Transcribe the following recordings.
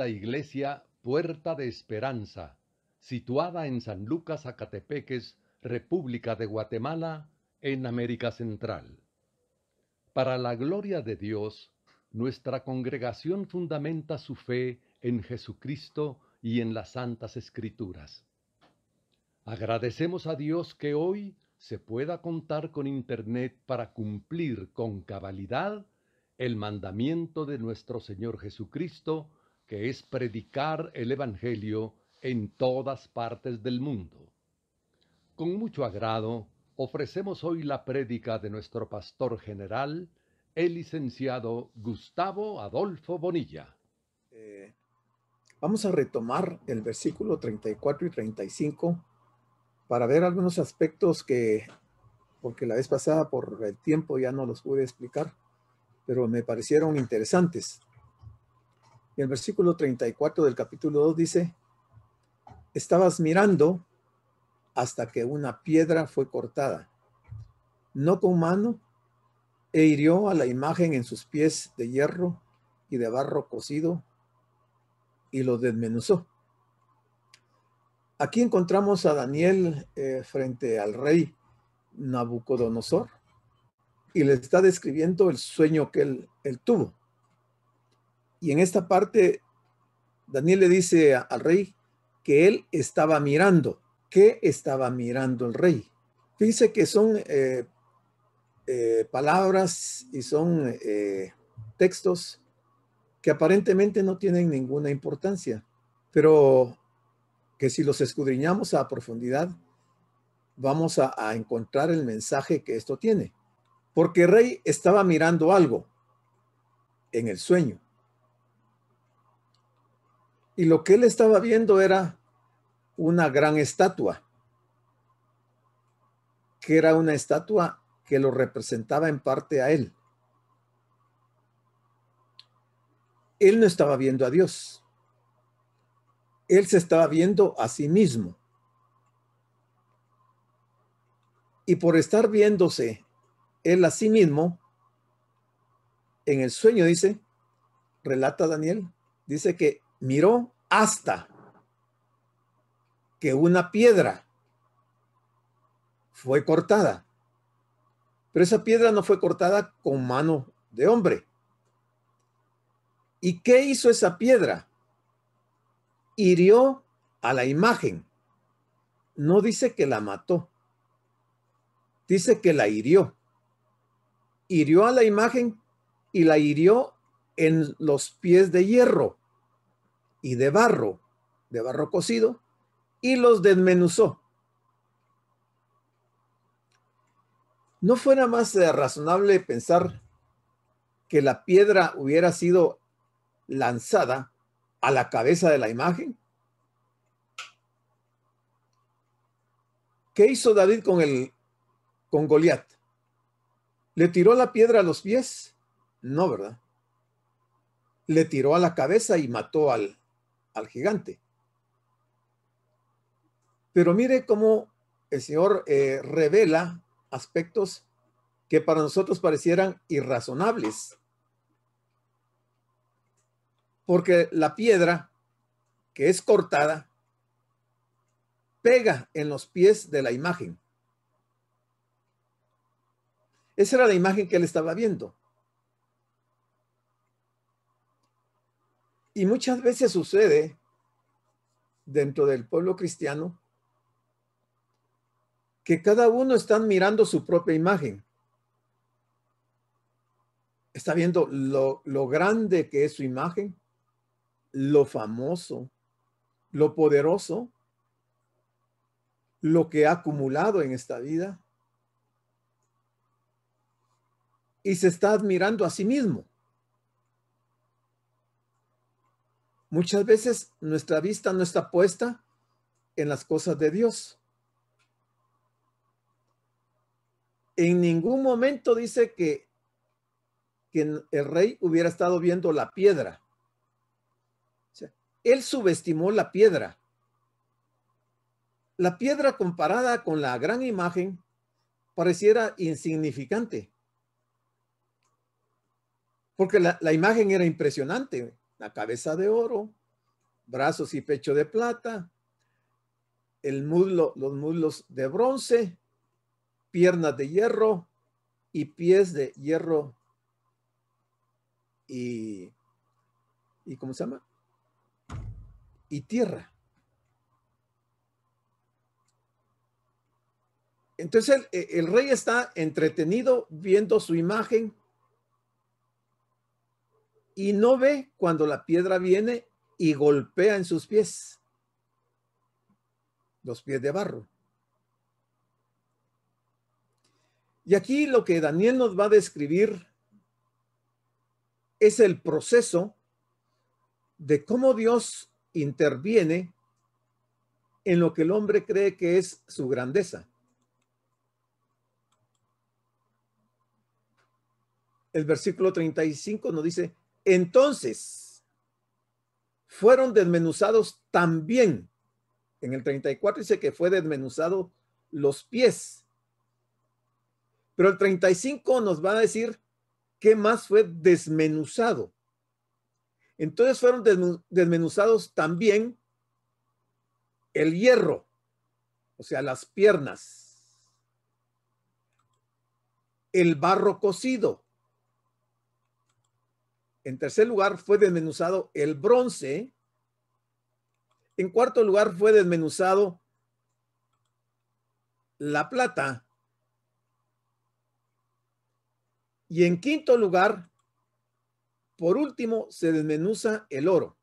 la iglesia Puerta de Esperanza, situada en San Lucas, Zacatepeques, República de Guatemala, en América Central. Para la gloria de Dios, nuestra congregación fundamenta su fe en Jesucristo y en las Santas Escrituras. Agradecemos a Dios que hoy se pueda contar con Internet para cumplir con cabalidad el mandamiento de nuestro Señor Jesucristo, que es predicar el Evangelio en todas partes del mundo. Con mucho agrado, ofrecemos hoy la prédica de nuestro pastor general, el licenciado Gustavo Adolfo Bonilla. Vamos a retomar el versículo 34 y 35 para ver algunos aspectos porque la vez pasada por el tiempo ya no los pude explicar, pero me parecieron interesantes. Y el versículo 34 del capítulo 2 dice: estabas mirando hasta que una piedra fue cortada, no con mano, e hirió a la imagen en sus pies de hierro y de barro cocido, y lo desmenuzó. Aquí encontramos a Daniel frente al rey Nabucodonosor y le está describiendo el sueño que él tuvo. Y en esta parte, Daniel le dice al rey que él estaba mirando. ¿Qué estaba mirando el rey? Fíjense que son palabras y son textos que aparentemente no tienen ninguna importancia, pero que si los escudriñamos a profundidad, vamos a encontrar el mensaje que esto tiene. Porque el rey estaba mirando algo en el sueño. Y lo que él estaba viendo era una gran estatua, que era una estatua que lo representaba en parte a él. Él no estaba viendo a Dios. Él se estaba viendo a sí mismo. Y por estar viéndose él a sí mismo, en el sueño dice, relata Daniel, dice que miró hasta que una piedra fue cortada. Pero esa piedra no fue cortada con mano de hombre. ¿Y qué hizo esa piedra? Hirió a la imagen. No dice que la mató. Dice que la hirió. Hirió a la imagen y la hirió en los pies de hierro y de barro cocido, y los desmenuzó. ¿No fuera más razonable pensar que la piedra hubiera sido lanzada a la cabeza de la imagen? ¿Qué hizo David con Goliat? ¿Le tiró la piedra a los pies? No, ¿verdad? Le tiró a la cabeza y mató al gigante. Pero mire cómo el Señor revela aspectos que para nosotros parecieran irrazonables. Porque la piedra que es cortada pega en los pies de la imagen. Esa era la imagen que él estaba viendo. Y muchas veces sucede dentro del pueblo cristiano que cada uno está mirando su propia imagen. Está viendo lo grande que es su imagen, lo famoso, lo poderoso, lo que ha acumulado en esta vida. Y se está admirando a sí mismo. Muchas veces nuestra vista no está puesta en las cosas de Dios. En ningún momento dice que el rey hubiera estado viendo la piedra. O sea, él subestimó la piedra. La piedra comparada con la gran imagen pareciera insignificante. Porque la imagen era impresionante. La cabeza de oro, brazos y pecho de plata, el muslo, los muslos de bronce, piernas de hierro y pies de hierro y ¿cómo se llama? Y tierra. Entonces el rey está entretenido viendo su imagen y no ve cuando la piedra viene y golpea en sus pies, los pies de barro. Y aquí lo que Daniel nos va a describir es el proceso de cómo Dios interviene en lo que el hombre cree que es su grandeza. El versículo 35 nos dice, entonces fueron desmenuzados también. En el 34 dice que fue desmenuzado los pies. Pero el 35 nos va a decir qué más fue desmenuzado. Entonces fueron desmenuzados también el hierro, o sea, las piernas, el barro cocido. En tercer lugar fue desmenuzado el bronce. En cuarto lugar fue desmenuzado la plata. Y en quinto lugar, por último, se desmenuza el oro.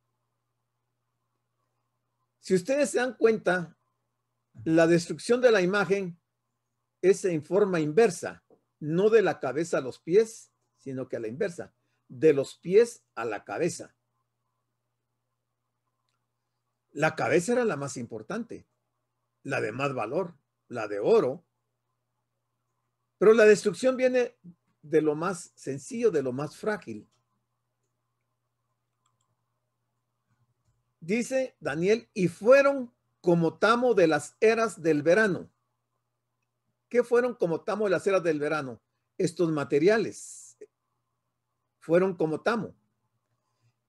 Si ustedes se dan cuenta, la destrucción de la imagen es en forma inversa, no de la cabeza a los pies, sino que a la inversa, de los pies a la cabeza. La cabeza era la más importante, la de más valor, la de oro. Pero la destrucción viene de lo más sencillo, de lo más frágil. Dice Daniel, y fueron como tamo de las eras del verano. ¿Qué fueron como tamo de las eras del verano? Estos materiales fueron como tamo.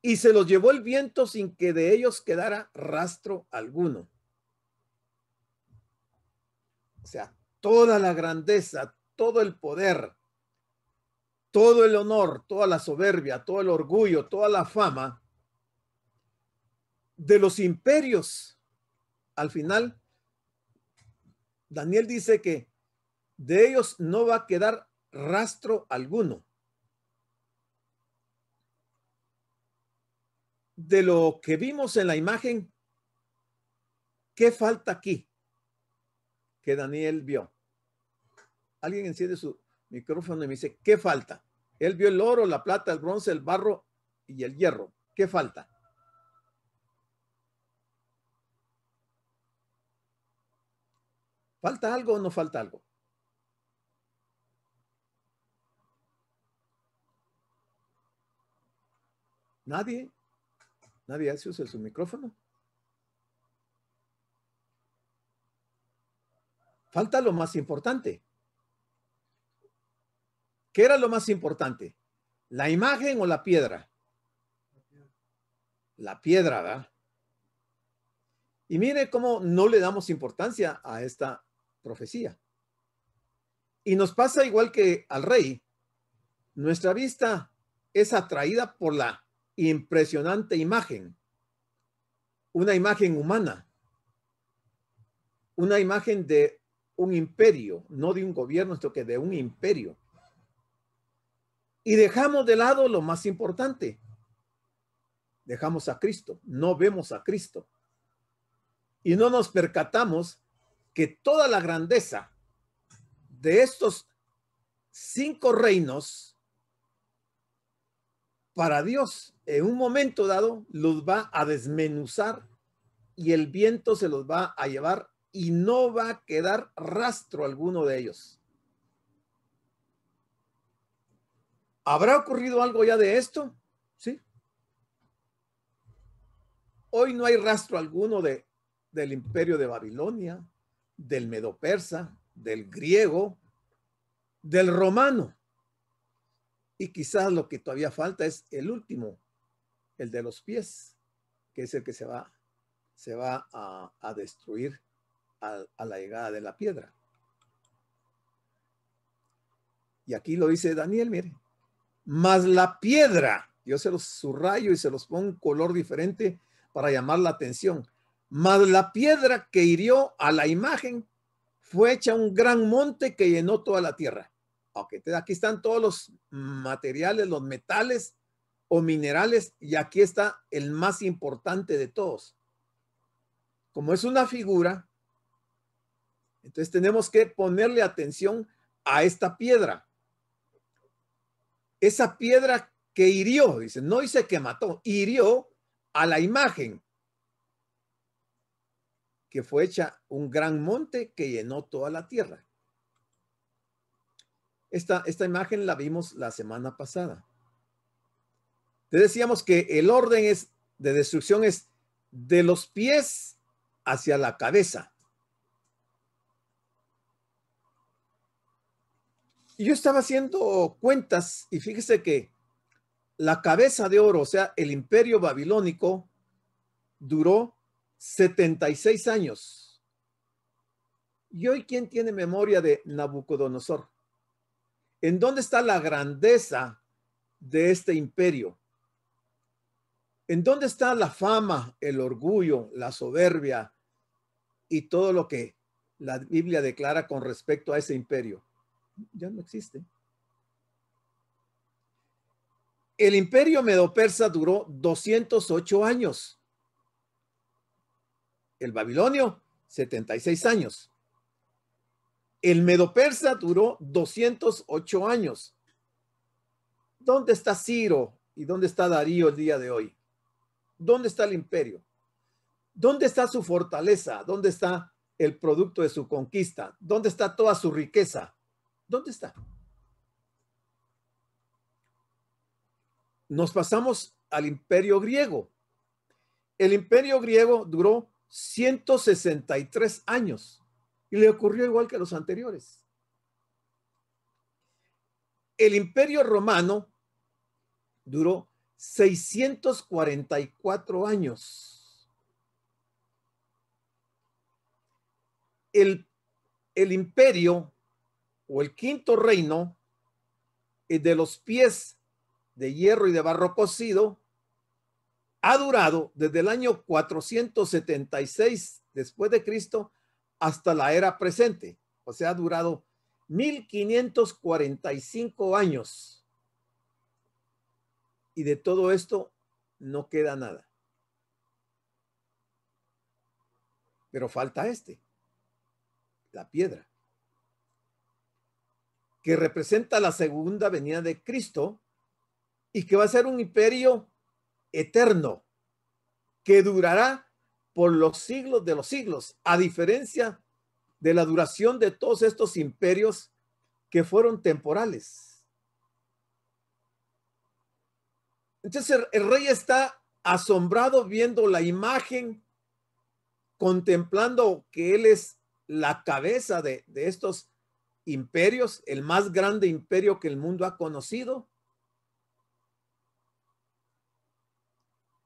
Y se los llevó el viento sin que de ellos quedara rastro alguno. O sea, toda la grandeza, todo el poder, todo el honor, toda la soberbia, todo el orgullo, toda la fama de los imperios. Al final, Daniel dice que de ellos no va a quedar rastro alguno. De lo que vimos en la imagen, ¿qué falta aquí que Daniel vio? Alguien enciende su micrófono y me dice, ¿qué falta? Él vio el oro, la plata, el bronce, el barro y el hierro. ¿Qué falta? ¿Falta algo o no falta algo? ¿Nadie? ¿Nadie hace uso de su micrófono? Falta lo más importante. ¿Qué era lo más importante? ¿La imagen o la piedra? La piedra, ¿verdad? Y mire cómo no le damos importancia a esta profecía. Y nos pasa igual que al rey. Nuestra vista es atraída por la impresionante imagen. Una imagen humana. Una imagen de un imperio, no de un gobierno, sino que de un imperio. Y dejamos de lado lo más importante. Dejamos a Cristo, no vemos a Cristo. Y no nos percatamos que toda la grandeza de estos 5 reinos, para Dios, en un momento dado, los va a desmenuzar y el viento se los va a llevar y no va a quedar rastro alguno de ellos. ¿Habrá ocurrido algo ya de esto? Sí. Hoy no hay rastro alguno del imperio de Babilonia, del medo-persa, del griego, del romano. Y quizás lo que todavía falta es el último, el de los pies, que es el que se va a destruir a la llegada de la piedra. Y aquí lo dice Daniel, mire, mas la piedra, yo se los subrayo y se los pongo un color diferente para llamar la atención, mas la piedra que hirió a la imagen fue hecha un gran monte que llenó toda la tierra. Okay, aquí están todos los materiales, los metales o minerales, y aquí está el más importante de todos. Como es una figura, entonces tenemos que ponerle atención a esta piedra. Esa piedra que hirió, dice, no dice que mató, hirió a la imagen, que fue hecha un gran monte que llenó toda la tierra. Esta imagen la vimos la semana pasada. Te decíamos que el orden de destrucción es de los pies hacia la cabeza. Y yo estaba haciendo cuentas y fíjese que la cabeza de oro, o sea, el imperio babilónico, duró 76 años. ¿Y hoy quién tiene memoria de Nabucodonosor? ¿En dónde está la grandeza de este imperio? ¿En dónde está la fama, el orgullo, la soberbia y todo lo que la Biblia declara con respecto a ese imperio? Ya no existe. El imperio medo-persa duró 208 años. El babilonio, 76 años. El medo-persa duró 208 años. ¿Dónde está Ciro y dónde está Darío el día de hoy? ¿Dónde está el imperio? ¿Dónde está su fortaleza? ¿Dónde está el producto de su conquista? ¿Dónde está toda su riqueza? ¿Dónde está? Nos pasamos al imperio griego. El imperio griego duró 163 años y le ocurrió igual que a los anteriores. El imperio romano duró 644 años. El imperio o el quinto reino de los pies de hierro y de barro cocido ha durado desde el año 476 después de Cristo hasta la era presente. O sea, ha durado 1545 años. Y de todo esto no queda nada. Pero falta la piedra, que representa la segunda venida de Cristo y que va a ser un imperio eterno que durará por los siglos de los siglos, a diferencia de la duración de todos estos imperios que fueron temporales. Entonces el rey está asombrado viendo la imagen, contemplando que él es la cabeza de estos imperios, el más grande imperio que el mundo ha conocido.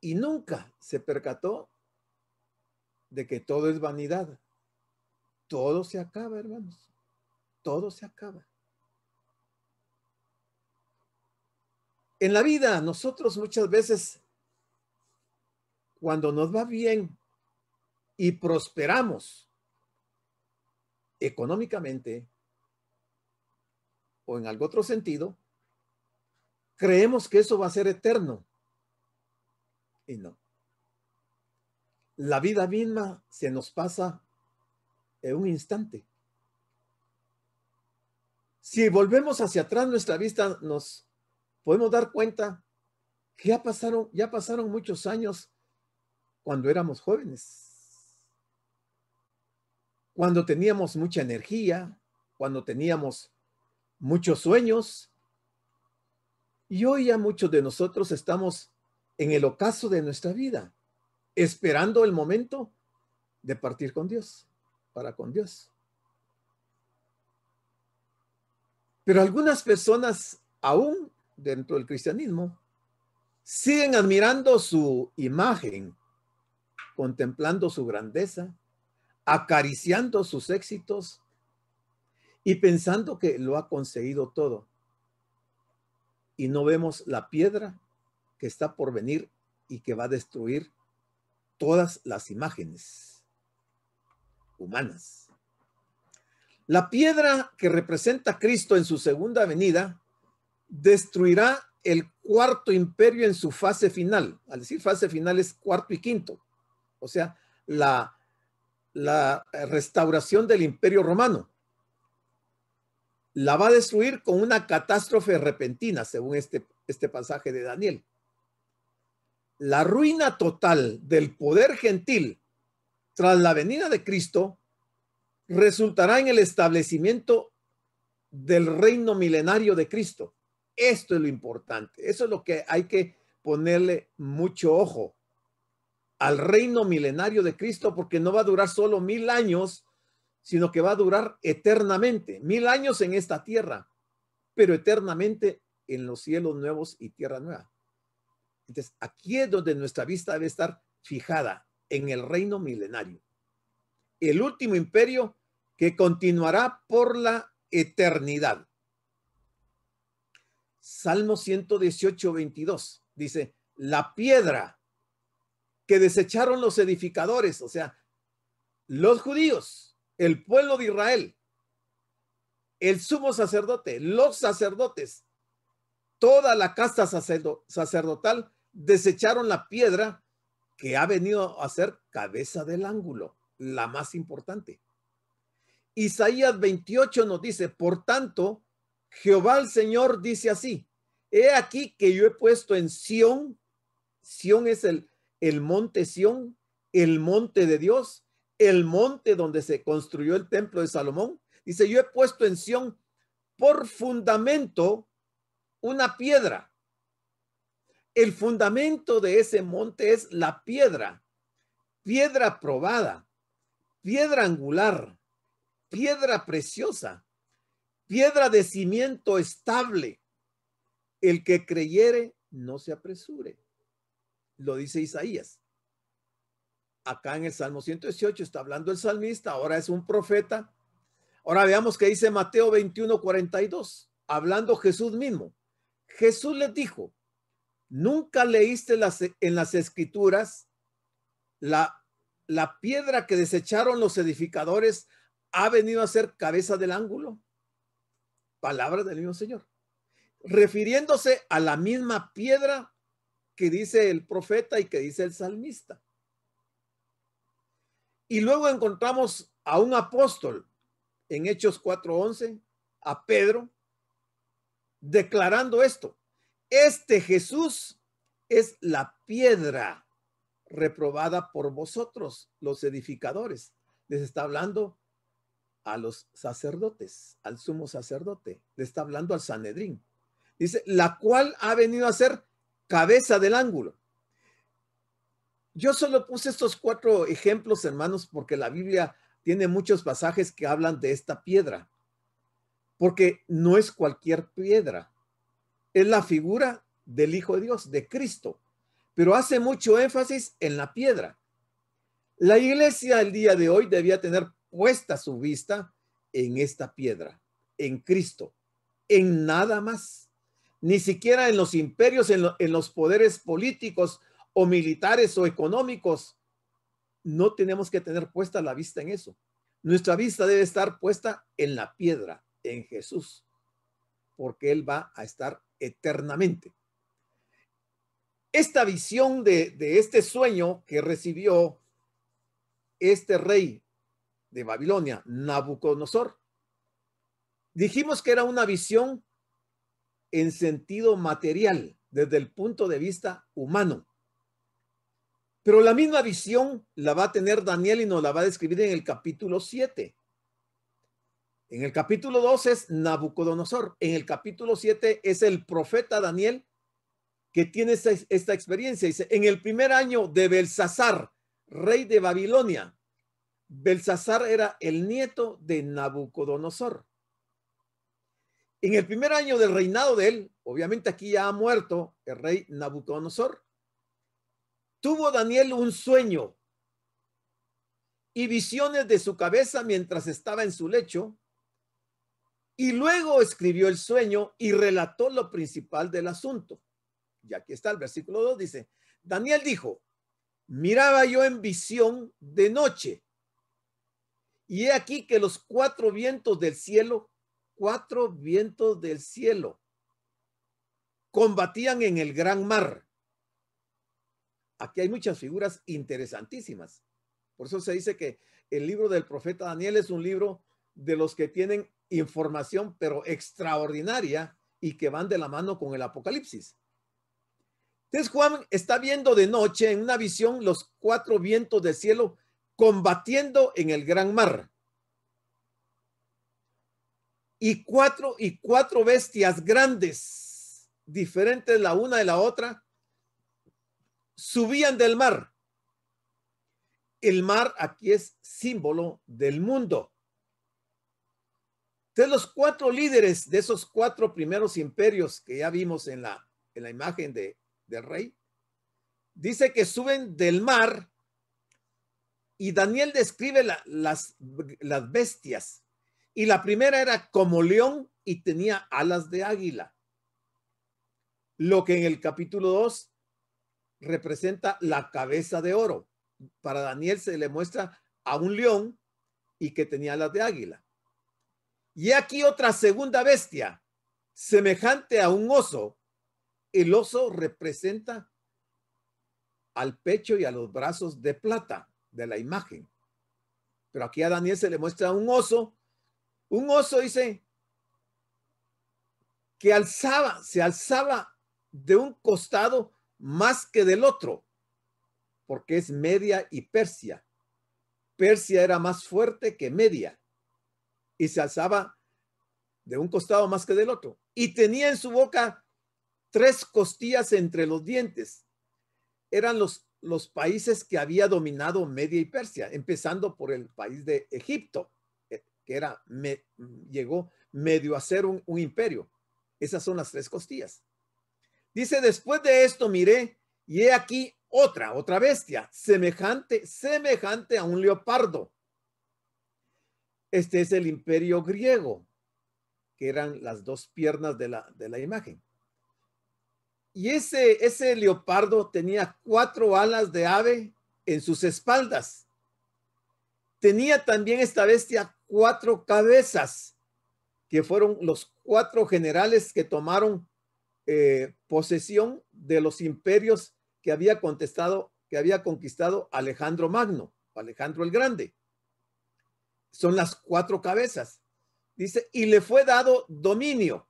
Y nunca se percató de que todo es vanidad. Todo se acaba, hermanos. Todo se acaba. En la vida, nosotros muchas veces, cuando nos va bien y prosperamos económicamente o en algún otro sentido, creemos que eso va a ser eterno. Y no. La vida misma se nos pasa en un instante. Si volvemos hacia atrás nuestra vista, nos podemos dar cuenta que ya pasaron muchos años cuando éramos jóvenes, cuando teníamos mucha energía, cuando teníamos muchos sueños. Y hoy ya muchos de nosotros estamos en el ocaso de nuestra vida, esperando el momento de partir con Dios, para con Dios. Pero algunas personas, aún dentro del cristianismo, siguen admirando su imagen, contemplando su grandeza, acariciando sus éxitos y pensando que lo ha conseguido todo. Y no vemos la piedra que está por venir y que va a destruir todas las imágenes humanas. La piedra que representa a Cristo en su segunda venida destruirá el cuarto imperio en su fase final. Al decir fase final es cuarto y quinto. O sea, la restauración del imperio romano. La va a destruir con una catástrofe repentina, según este pasaje de Daniel. La ruina total del poder gentil tras la venida de Cristo resultará en el establecimiento del reino milenario de Cristo. Esto es lo importante. Eso es lo que hay que ponerle mucho ojo al reino milenario de Cristo, porque no va a durar solo 1000 años, sino que va a durar eternamente. 1000 años en esta tierra, pero eternamente en los cielos nuevos y tierra nueva. Entonces, aquí es donde nuestra vista debe estar fijada, en el reino milenario. El último imperio que continuará por la eternidad. Salmo 118, 22 dice: la piedra que desecharon los edificadores, o sea, los judíos, el pueblo de Israel, el sumo sacerdote, los sacerdotes, toda la casta sacerdotal desecharon la piedra que ha venido a ser cabeza del ángulo, la más importante. Isaías 28 nos dice: por tanto, Jehová el Señor dice así: he aquí que yo he puesto en Sión, Sión es el monte Sión, el monte de Dios, el monte donde se construyó el templo de Salomón. Dice: yo he puesto en Sión por fundamento una piedra. El fundamento de ese monte es la piedra, piedra probada, piedra angular, piedra preciosa, piedra de cimiento estable. El que creyere no se apresure. Lo dice Isaías. Acá en el Salmo 118 está hablando el salmista, ahora es un profeta. Ahora veamos qué dice Mateo 21, 42, hablando Jesús mismo. Jesús les dijo: ¿nunca leíste en las escrituras la piedra que desecharon los edificadores ha venido a ser cabeza del ángulo? Palabra del mismo Señor, refiriéndose a la misma piedra que dice el profeta y que dice el salmista. Y luego encontramos a un apóstol en Hechos 4:11, a Pedro, declarando esto: este Jesús es la piedra reprobada por vosotros, los edificadores. Les está hablando a los sacerdotes, al sumo sacerdote, le está hablando al Sanedrín. Dice: la cual ha venido a ser cabeza del ángulo. Yo solo puse estos 4 ejemplos, hermanos, porque la Biblia tiene muchos pasajes que hablan de esta piedra, porque no es cualquier piedra, es la figura del Hijo de Dios, de Cristo, pero hace mucho énfasis en la piedra. La iglesia el día de hoy debía tener puesta su vista en esta piedra, en Cristo, en nada más, ni siquiera en los imperios, en los poderes políticos o militares o económicos. No tenemos que tener puesta la vista en eso. Nuestra vista debe estar puesta en la piedra, en Jesús, porque Él va a estar eternamente. Esta visión de este sueño que recibió este rey de Babilonia, Nabucodonosor, dijimos que era una visión en sentido material, desde el punto de vista humano. Pero la misma visión la va a tener Daniel y nos la va a describir en el capítulo 7. En el capítulo 2 es Nabucodonosor. En el capítulo 7 es el profeta Daniel que tiene esta experiencia. Dice: en el primer año de Belsasar, rey de Babilonia. Belsasar era el nieto de Nabucodonosor. En el primer año del reinado de él, obviamente aquí ya ha muerto el rey Nabucodonosor, tuvo Daniel un sueño y visiones de su cabeza mientras estaba en su lecho, y luego escribió el sueño y relató lo principal del asunto. Y aquí está el versículo 2, dice, Daniel dijo, miraba yo en visión de noche, y he aquí que los cuatro vientos del cielo, combatían en el gran mar. Aquí hay muchas figuras interesantísimas. Por eso se dice que el libro del profeta Daniel es un libro de los que tienen información, pero extraordinaria, y que van de la mano con el Apocalipsis. Entonces Juan está viendo de noche en una visión los cuatro vientos del cielo combatiendo en el gran mar. Y cuatro bestias grandes, diferentes la una de la otra, subían del mar. El mar aquí es símbolo del mundo. Entonces los cuatro líderes de esos cuatro primeros imperios que ya vimos en la imagen del rey, dice que suben del mar, y Daniel describe las bestias. Y la primera era como león y tenía alas de águila. Lo que en el capítulo 2 representa la cabeza de oro. Para Daniel se le muestra a un león y que tenía alas de águila. Y aquí otra segunda bestia, semejante a un oso. El oso representa al pecho y a los brazos de plata de la imagen. Pero aquí a Daniel se le muestra un oso. Un oso dice que se alzaba de un costado más que del otro, porque es Media y Persia. Persia era más fuerte que Media y se alzaba de un costado más que del otro. Y tenía en su boca 3 costillas entre los dientes. Eran los países que había dominado Media y Persia, empezando por el país de Egipto, que llegó medio a ser un imperio. Esas son las 3 costillas. Dice, después de esto miré, y he aquí otra bestia, semejante a un leopardo. Este es el imperio griego, que eran las 2 piernas de la imagen. Y ese leopardo tenía 4 alas de ave en sus espaldas. Tenía también esta bestia 4 cabezas, que fueron los 4 generales que tomaron posesión de los imperios que había conquistado Alejandro Magno, Alejandro el Grande. Son las 4 cabezas. Dice, y le fue dado dominio.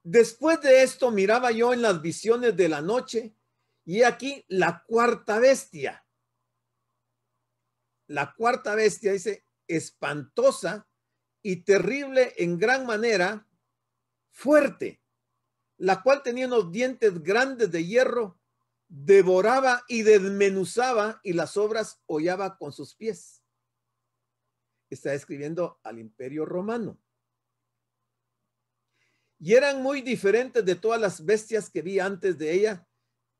Después de esto miraba yo en las visiones de la noche, y aquí la cuarta bestia. La cuarta bestia dice, espantosa y terrible en gran manera, fuerte, la cual tenía unos dientes grandes de hierro, devoraba y desmenuzaba, y las obras hollaba con sus pies. Está describiendo al imperio romano. Y eran muy diferentes de todas las bestias que vi antes de ella,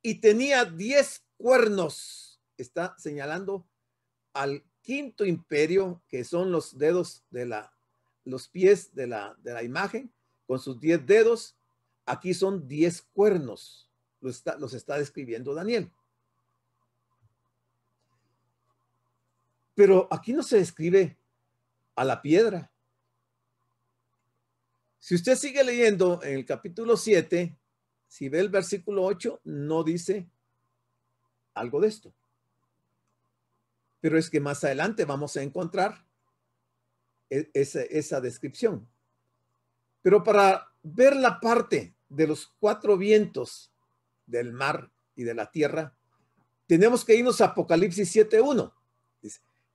y tenía 10 cuernos. Está señalando al quinto imperio, que son los dedos los pies de la imagen, con sus 10 dedos. Aquí son 10 cuernos. Los está describiendo Daniel. Pero aquí no se describe a la piedra. Si usted sigue leyendo en el capítulo 7, si ve el versículo 8, no dice algo de esto. Pero es que más adelante vamos a encontrar esa descripción. Pero para ver la parte de los 4 vientos del mar y de la tierra, tenemos que irnos a Apocalipsis 7:1.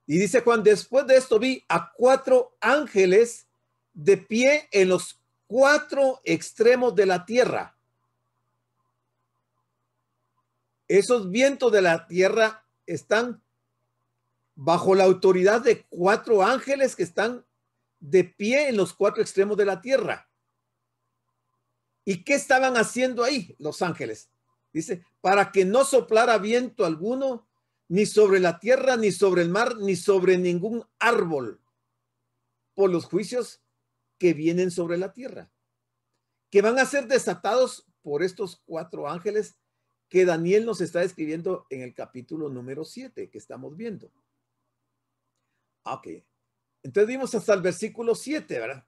Y dice Juan, después de esto vi a 4 ángeles de pie en los 4 extremos de la tierra. Esos vientos de la tierra están bajo la autoridad de 4 ángeles que están de pie en los 4 extremos de la tierra. ¿Y qué estaban haciendo ahí los ángeles? Dice, para que no soplara viento alguno, ni sobre la tierra, ni sobre el mar, ni sobre ningún árbol, por los juicios que vienen sobre la tierra, que van a ser desatados por estos 4 ángeles que Daniel nos está describiendo en el capítulo número 7 que estamos viendo. Ok, entonces vimos hasta el versículo 7, ¿verdad?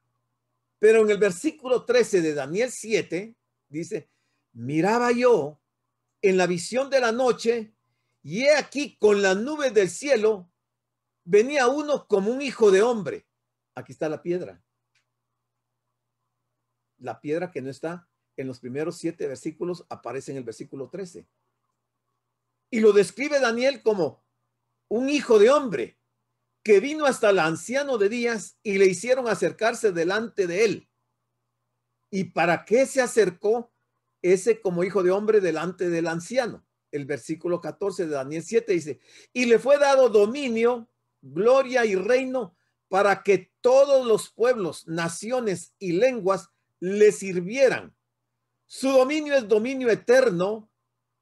Pero en el versículo 13 de Daniel 7 dice, miraba yo en la visión de la noche, y he aquí con las nubes del cielo venía uno como un hijo de hombre. Aquí está la piedra. La piedra que no está en los primeros 7 versículos aparece en el versículo 13. Y lo describe Daniel como un hijo de hombre que vino hasta el anciano de días y le hicieron acercarse delante de él. ¿Y para qué se acercó ese como hijo de hombre delante del anciano? El versículo 14 de Daniel 7 dice, y le fue dado dominio, gloria y reino para que todos los pueblos, naciones y lenguas le sirvieran. Su dominio es dominio eterno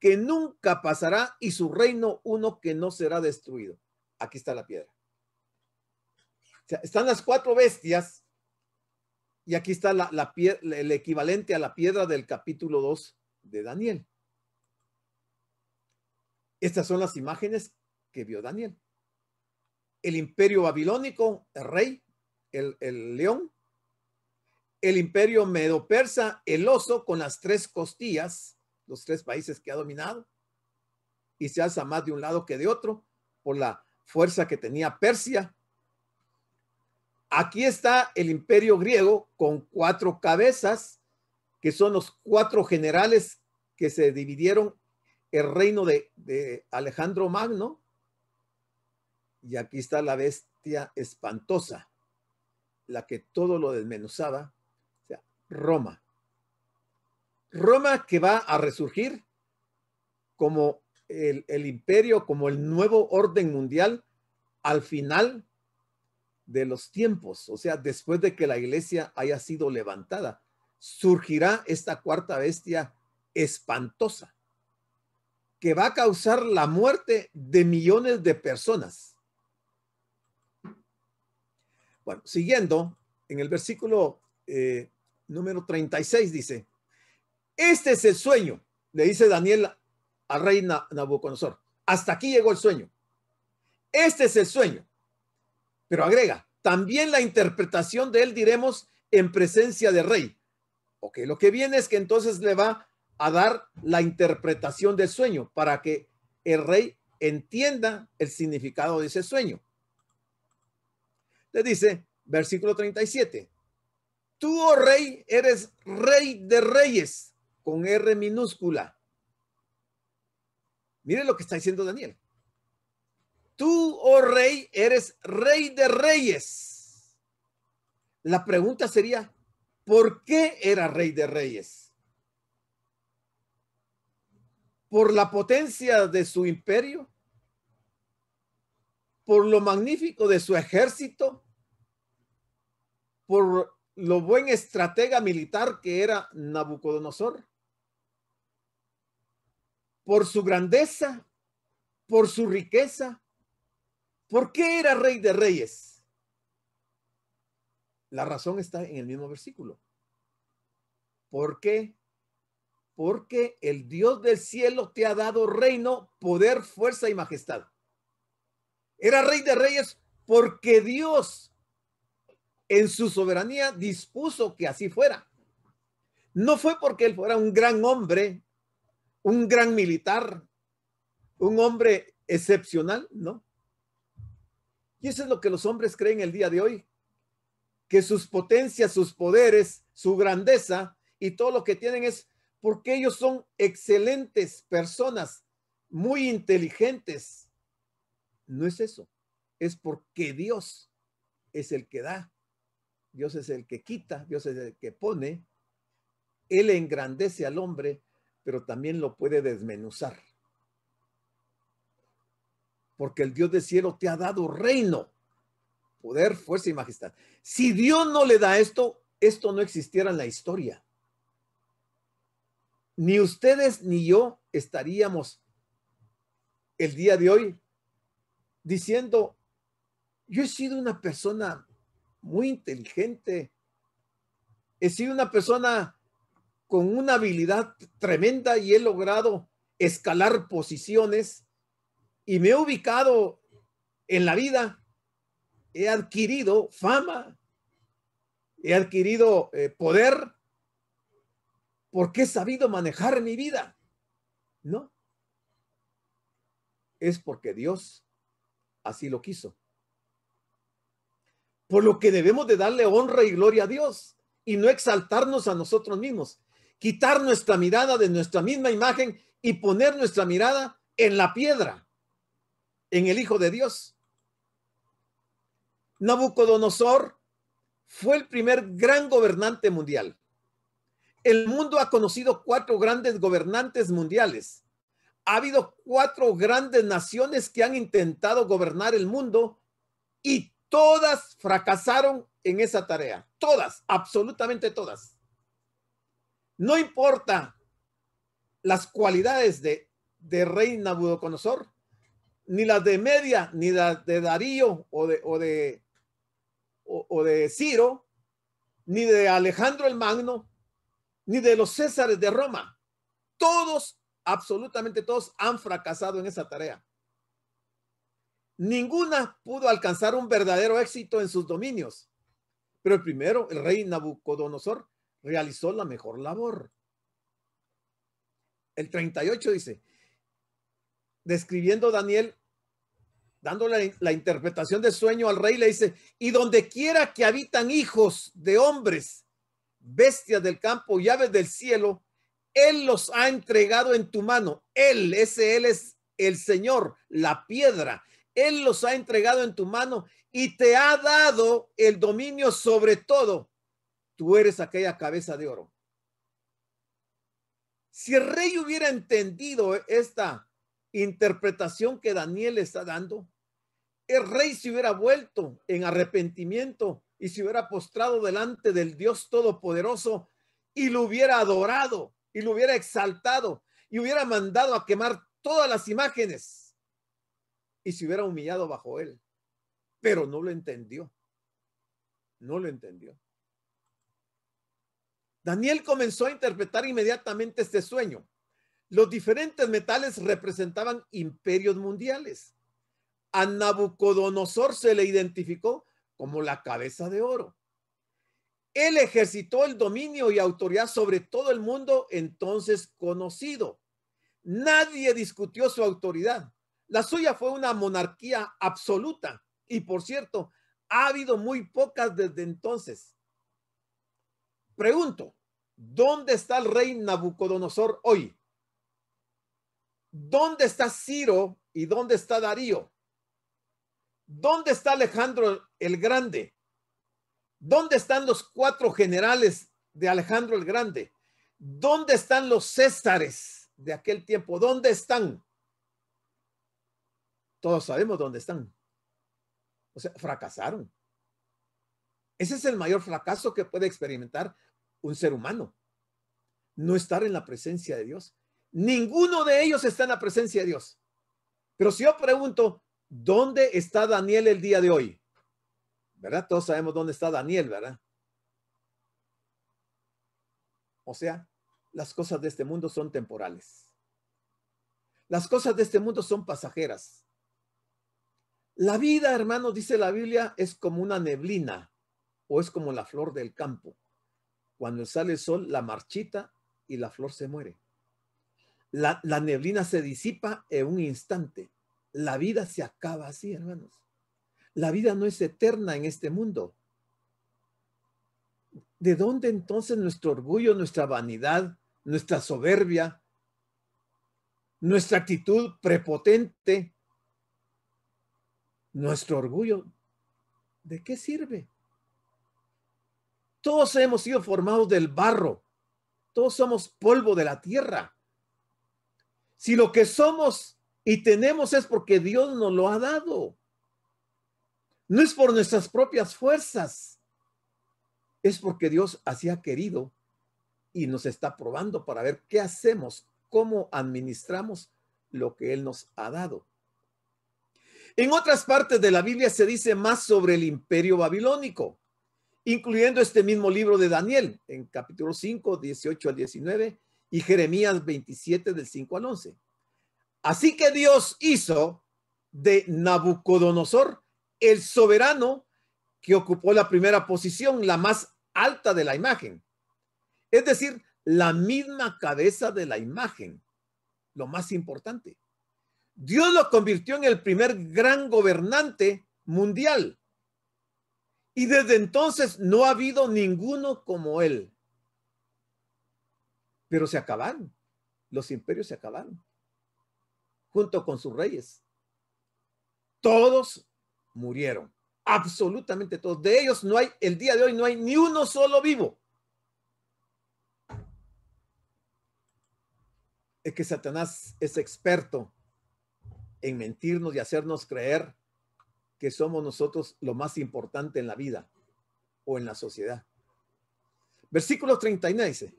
que nunca pasará y su reino uno que no será destruido. Aquí está la piedra. O sea, están las 4 bestias y aquí está el equivalente a la piedra del capítulo 2 de Daniel. Estas son las imágenes que vio Daniel. El imperio babilónico, el rey, el león. El imperio medo-persa, el oso con las 3 costillas, los 3 países que ha dominado. Y se alza más de un lado que de otro por la fuerza que tenía Persia. Aquí está el imperio griego con 4 cabezas, que son los 4 generales que se dividieron el reino de Alejandro Magno. Y aquí está la bestia espantosa, la que todo lo desmenuzaba, o sea, Roma. Roma que va a resurgir como el imperio, como el nuevo orden mundial al final de los tiempos, o sea, después de que la iglesia haya sido levantada, surgirá esta 4ª bestia espantosa que va a causar la muerte de millones de personas. Bueno, siguiendo, en el versículo número 36 dice, este es el sueño, le dice Daniel al rey Nabucodonosor. Hasta aquí llegó el sueño. Este es el sueño. Pero agrega, también la interpretación de él diremos en presencia del rey. Ok, lo que viene es que entonces le va a dar la interpretación del sueño para que el rey entienda el significado de ese sueño. Le dice, versículo 37, tú, oh rey, eres rey de reyes, con R minúscula. Mire lo que está diciendo Daniel. Tú, oh rey, eres rey de reyes. La pregunta sería, ¿por qué era rey de reyes? ¿Por la potencia de su imperio? ¿Por lo magnífico de su ejército? ¿Por lo buen estratega militar que era Nabucodonosor? ¿Por su grandeza? ¿Por su riqueza? ¿Por qué era rey de reyes? La razón está en el mismo versículo. ¿Por qué? Porque el Dios del cielo te ha dado reino, poder, fuerza y majestad. Era rey de reyes porque Dios en su soberanía dispuso que así fuera. No fue porque él fuera un gran hombre, un gran militar, un hombre excepcional, ¿no? Y eso es lo que los hombres creen el día de hoy, que sus potencias, sus poderes, su grandeza y todo lo que tienen es porque ellos son excelentes personas, muy inteligentes. No es eso, es porque Dios es el que da, Dios es el que quita, Dios es el que pone. Él engrandece al hombre, pero también lo puede desmenuzar. Porque el Dios del cielo te ha dado reino, poder, fuerza y majestad. Si Dios no le da esto, esto no existiera en la historia. Ni ustedes ni yo estaríamos el día de hoy diciendo, yo he sido una persona muy inteligente, he sido una persona con una habilidad tremenda y he logrado escalar posiciones y me he ubicado en la vida, he adquirido fama, he adquirido poder porque he sabido manejar mi vida. No, es porque Dios así lo quiso. Por lo que debemos de darle honra y gloria a Dios y no exaltarnos a nosotros mismos. Quitar nuestra mirada de nuestra misma imagen y poner nuestra mirada en la piedra, en el Hijo de Dios. Nabucodonosor fue el primer gran gobernante mundial. El mundo ha conocido 4 grandes gobernantes mundiales. Ha habido 4 grandes naciones que han intentado gobernar el mundo y todas fracasaron en esa tarea. Todas, absolutamente todas. No importa las cualidades de rey Nabucodonosor, ni las de Media, ni las de Darío o de Ciro, ni de Alejandro el Magno, ni de los Césares de Roma. Todos, absolutamente todos, han fracasado en esa tarea. Ninguna pudo alcanzar un verdadero éxito en sus dominios. Pero el primero, el rey Nabucodonosor, realizó la mejor labor. El 38 dice, describiendo Daniel, dándole la interpretación del sueño al rey, le dice, y donde quiera que habitan hijos de hombres, bestias del campo y aves del cielo, él los ha entregado en tu mano. Él es el Señor, la piedra. Él los ha entregado en tu mano y te ha dado el dominio sobre todo. Tú eres aquella cabeza de oro. Si el rey hubiera entendido esta interpretación que Daniel está dando, el rey se hubiera vuelto en arrepentimiento y se hubiera postrado delante del Dios Todopoderoso y lo hubiera adorado y lo hubiera exaltado y hubiera mandado a quemar todas las imágenes y se hubiera humillado bajo él. Pero no lo entendió. No lo entendió. Daniel comenzó a interpretar inmediatamente este sueño. Los diferentes metales representaban imperios mundiales. A Nabucodonosor se le identificó como la cabeza de oro. Él ejercitó el dominio y autoridad sobre todo el mundo entonces conocido. Nadie discutió su autoridad. La suya fue una monarquía absoluta. Y por cierto, ha habido muy pocas desde entonces. Pregunto, ¿dónde está el rey Nabucodonosor hoy? ¿Dónde está Ciro y dónde está Darío? ¿Dónde está Alejandro el Grande? ¿Dónde están los 4 generales de Alejandro el Grande? ¿Dónde están los Césares de aquel tiempo? ¿Dónde están? Todos sabemos dónde están. O sea, fracasaron. Ese es el mayor fracaso que puede experimentar un ser humano. No estar en la presencia de Dios. Ninguno de ellos está en la presencia de Dios. Pero si yo pregunto, ¿dónde está Daniel el día de hoy? ¿Verdad? Todos sabemos dónde está Daniel, ¿verdad? O sea, las cosas de este mundo son temporales. Las cosas de este mundo son pasajeras. La vida, hermanos, dice la Biblia, es como una neblina o es como la flor del campo. Cuando sale el sol, la marchita y la flor se muere. La neblina se disipa en un instante. La vida se acaba así, hermanos. La vida no es eterna en este mundo. ¿De dónde entonces nuestro orgullo, nuestra vanidad, nuestra soberbia, nuestra actitud prepotente, nuestro orgullo? ¿De qué sirve? Todos hemos sido formados del barro. Todos somos polvo de la tierra. Si lo que somos y tenemos es porque Dios nos lo ha dado. No es por nuestras propias fuerzas. Es porque Dios así ha querido y nos está probando para ver qué hacemos, cómo administramos lo que Él nos ha dado. En otras partes de la Biblia se dice más sobre el imperio babilónico, incluyendo este mismo libro de Daniel, en capítulo 5, 18 al 19, y Jeremías 27, del 5 al 11. Así que Dios hizo de Nabucodonosor el soberano que ocupó la primera posición, la más alta de la imagen. Es decir, la misma cabeza de la imagen, lo más importante. Dios lo convirtió en el primer gran gobernante mundial. Y desde entonces no ha habido ninguno como él. Pero se acabaron. Los imperios se acabaron. Junto con sus reyes. Todos murieron. Absolutamente todos. De ellos no hay, el día de hoy no hay ni uno solo vivo. Es que Satanás es experto en mentirnos y hacernos creer que somos nosotros lo más importante en la vida o en la sociedad. Versículo 39 dice,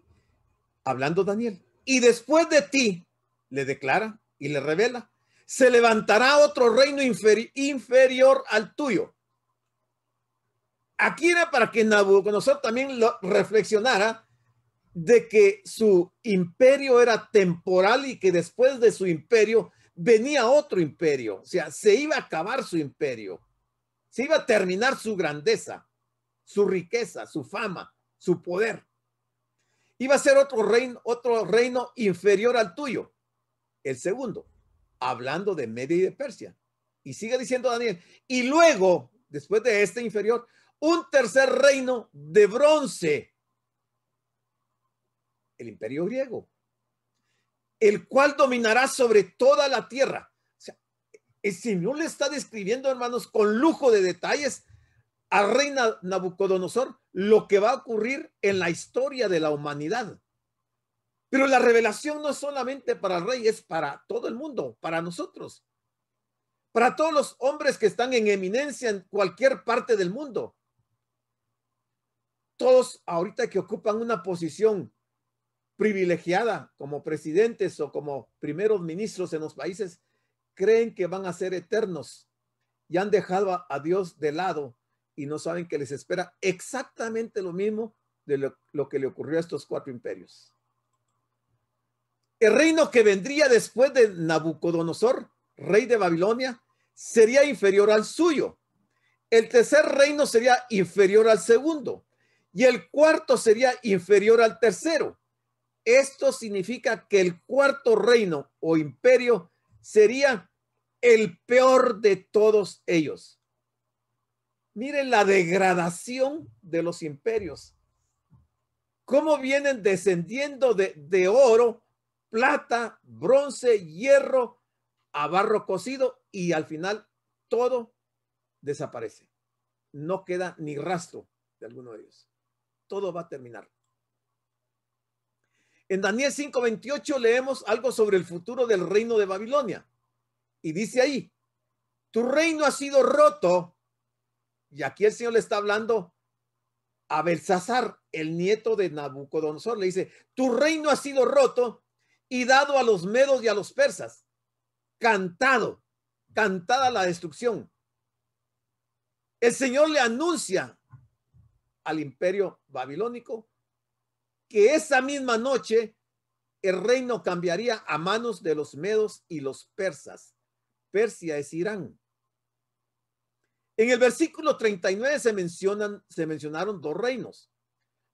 hablando Daniel, y después de ti, le declara y le revela, se levantará otro reino inferior al tuyo. Aquí era para que Nabucodonosor también lo reflexionara de que su imperio era temporal y que después de su imperio venía otro imperio. O sea, se iba a acabar su imperio. Se iba a terminar su grandeza, su riqueza, su fama, su poder. Iba a ser otro reino inferior al tuyo. El segundo, hablando de Media y de Persia. Y sigue diciendo Daniel, y luego, después de este inferior, un tercer reino de bronce, el imperio griego, el cual dominará sobre toda la tierra. O sea, el Señor le está describiendo, hermanos, con lujo de detalles al rey Nabucodonosor lo que va a ocurrir en la historia de la humanidad. Pero la revelación no es solamente para el rey, es para todo el mundo, para nosotros, para todos los hombres que están en eminencia en cualquier parte del mundo. Todos ahorita que ocupan una posición privilegiada como presidentes o como primeros ministros en los países, creen que van a ser eternos y han dejado a Dios de lado y no saben que les espera exactamente lo mismo de lo que le ocurrió a estos cuatro imperios. El reino que vendría después de Nabucodonosor, rey de Babilonia, sería inferior al suyo. El tercer reino sería inferior al segundo y el cuarto sería inferior al tercero. Esto significa que el cuarto reino o imperio sería el peor de todos ellos. Miren la degradación de los imperios. Cómo vienen descendiendo de oro, plata, bronce, hierro, a barro cocido y al final todo desaparece. No queda ni rastro de alguno de ellos. Todo va a terminar. En Daniel 5:28 leemos algo sobre el futuro del reino de Babilonia. Y dice ahí, tu reino ha sido roto. Y aquí el Señor le está hablando a Belsasar, el nieto de Nabucodonosor. Le dice, tu reino ha sido roto y dado a los medos y a los persas. Cantada la destrucción. El Señor le anuncia al imperio babilónico que esa misma noche el reino cambiaría a manos de los medos y los persas. Persia es Irán. En el versículo 39 se mencionaron dos reinos.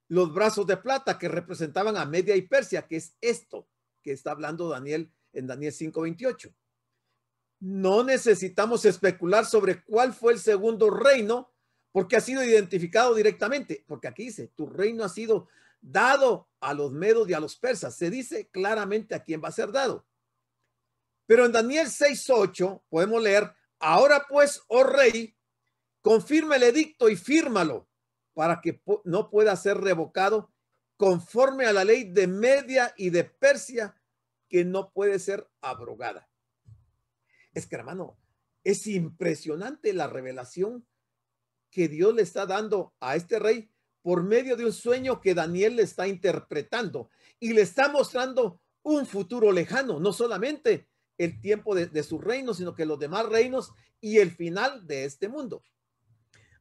Los brazos de plata que representaban a Media y Persia, que es esto que está hablando Daniel en Daniel 5:28. No necesitamos especular sobre cuál fue el segundo reino, porque ha sido identificado directamente, porque aquí dice, tu reino ha sido dado a los medos y a los persas. Se dice claramente a quién va a ser dado. Pero en Daniel 6:8 podemos leer, ahora pues, oh rey, confirma el edicto y fírmalo para que no pueda ser revocado conforme a la ley de Media y de Persia, que no puede ser abrogada. Es que, hermano, es impresionante la revelación que Dios le está dando a este rey por medio de un sueño que Daniel le está interpretando y le está mostrando un futuro lejano, no solamente el tiempo de su reino, sino que los demás reinos y el final de este mundo.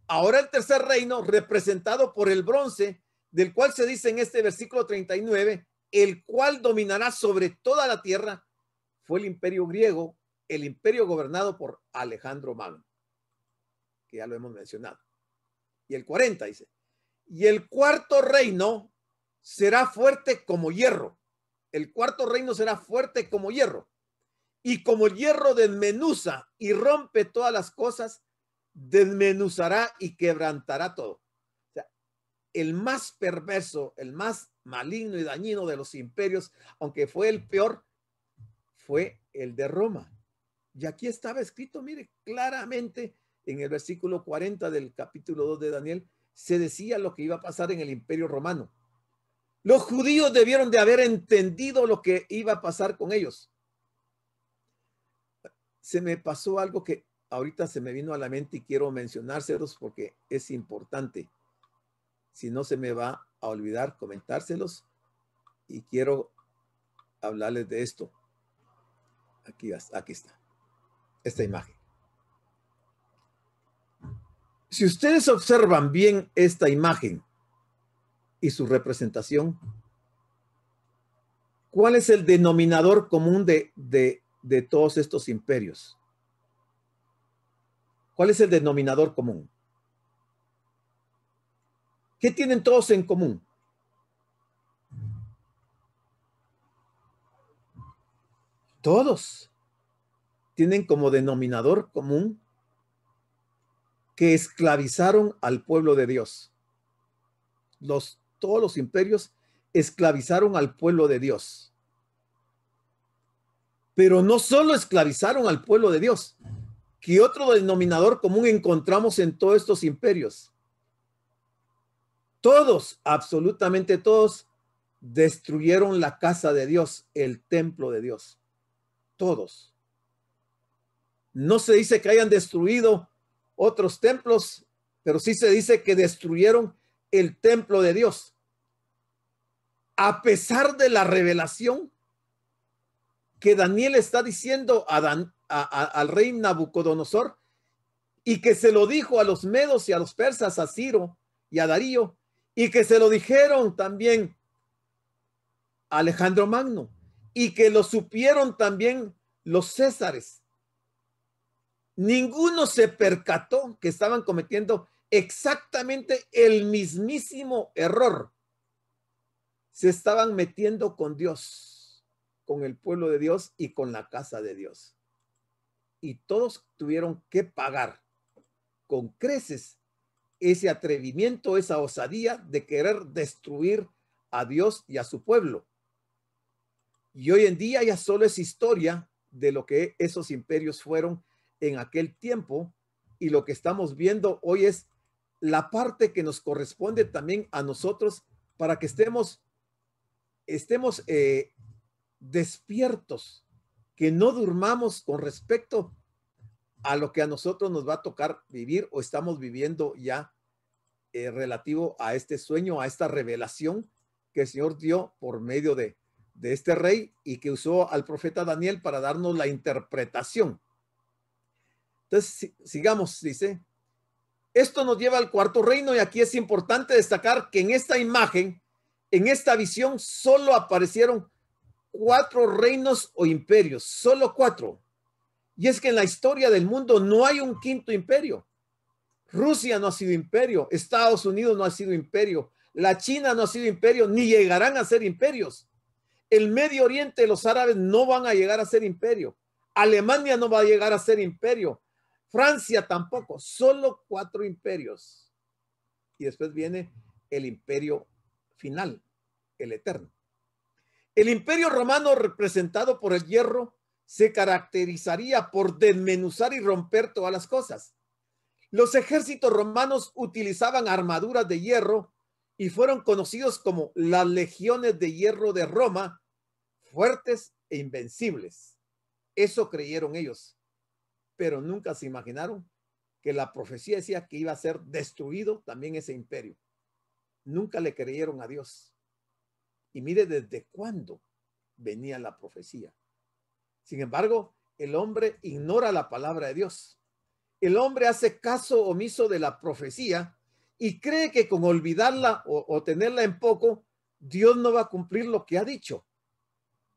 Ahora el tercer reino, representado por el bronce, del cual se dice en este versículo 39, el cual dominará sobre toda la tierra, fue el imperio griego, el imperio gobernado por Alejandro Magno, que ya lo hemos mencionado. Y el 40 dice, y el cuarto reino será fuerte como hierro. El cuarto reino será fuerte como hierro. Y como el hierro desmenuza y rompe todas las cosas, desmenuzará y quebrantará todo. O sea, el más perverso, el más maligno y dañino de los imperios, aunque fue el peor, fue el de Roma. Y aquí estaba escrito, mire, claramente en el versículo 40 del capítulo 2 de Daniel, se decía lo que iba a pasar en el imperio romano. Los judíos debieron de haber entendido lo que iba a pasar con ellos. Se me pasó algo que ahorita se me vino a la mente y quiero mencionárselos porque es importante. Si no se me va a olvidar comentárselos y quiero hablarles de esto. Aquí está, esta imagen. Si ustedes observan bien esta imagen y su representación, ¿cuál es el denominador común de todos estos imperios? ¿Cuál es el denominador común? ¿Qué tienen todos en común? Todos tienen como denominador común que esclavizaron al pueblo de Dios. Todos los imperios esclavizaron al pueblo de Dios. Pero no solo esclavizaron al pueblo de Dios. ¿Qué otro denominador común encontramos en todos estos imperios? Todos, absolutamente todos, destruyeron la casa de Dios, el templo de Dios. Todos. No se dice que hayan destruido otros templos, pero sí se dice que destruyeron el templo de Dios. A pesar de la revelación que Daniel está diciendo al rey Nabucodonosor y que se lo dijo a los medos y a los persas, a Ciro y a Darío, y que se lo dijeron también a Alejandro Magno y que lo supieron también los césares. Ninguno se percató que estaban cometiendo exactamente el mismísimo error. Se estaban metiendo con Dios, con el pueblo de Dios y con la casa de Dios. Y todos tuvieron que pagar con creces ese atrevimiento, esa osadía de querer destruir a Dios y a su pueblo. Y hoy en día ya solo es historia de lo que esos imperios fueron en aquel tiempo, y lo que estamos viendo hoy es la parte que nos corresponde también a nosotros para que estemos despiertos, que no durmamos con respecto a lo que a nosotros nos va a tocar vivir o estamos viviendo ya relativo a este sueño, a esta revelación que el Señor dio por medio de este rey y que usó al profeta Daniel para darnos la interpretación. Entonces, sigamos, dice, esto nos lleva al cuarto reino, y aquí es importante destacar que en esta imagen, en esta visión, solo aparecieron 4 reinos o imperios, solo 4. Y es que en la historia del mundo no hay un quinto imperio. Rusia no ha sido imperio, Estados Unidos no ha sido imperio, la China no ha sido imperio, ni llegarán a ser imperios. El Medio Oriente, los árabes no van a llegar a ser imperio. Alemania no va a llegar a ser imperio. Francia tampoco, solo 4 imperios. Y después viene el imperio final, el eterno. El imperio romano, representado por el hierro, se caracterizaría por desmenuzar y romper todas las cosas. Los ejércitos romanos utilizaban armaduras de hierro y fueron conocidos como las legiones de hierro de Roma, fuertes e invencibles. Eso creyeron ellos, pero nunca se imaginaron que la profecía decía que iba a ser destruido también ese imperio. Nunca le creyeron a Dios. Y mire desde cuándo venía la profecía. Sin embargo, el hombre ignora la palabra de Dios. El hombre hace caso omiso de la profecía y cree que con olvidarla o tenerla en poco, Dios no va a cumplir lo que ha dicho.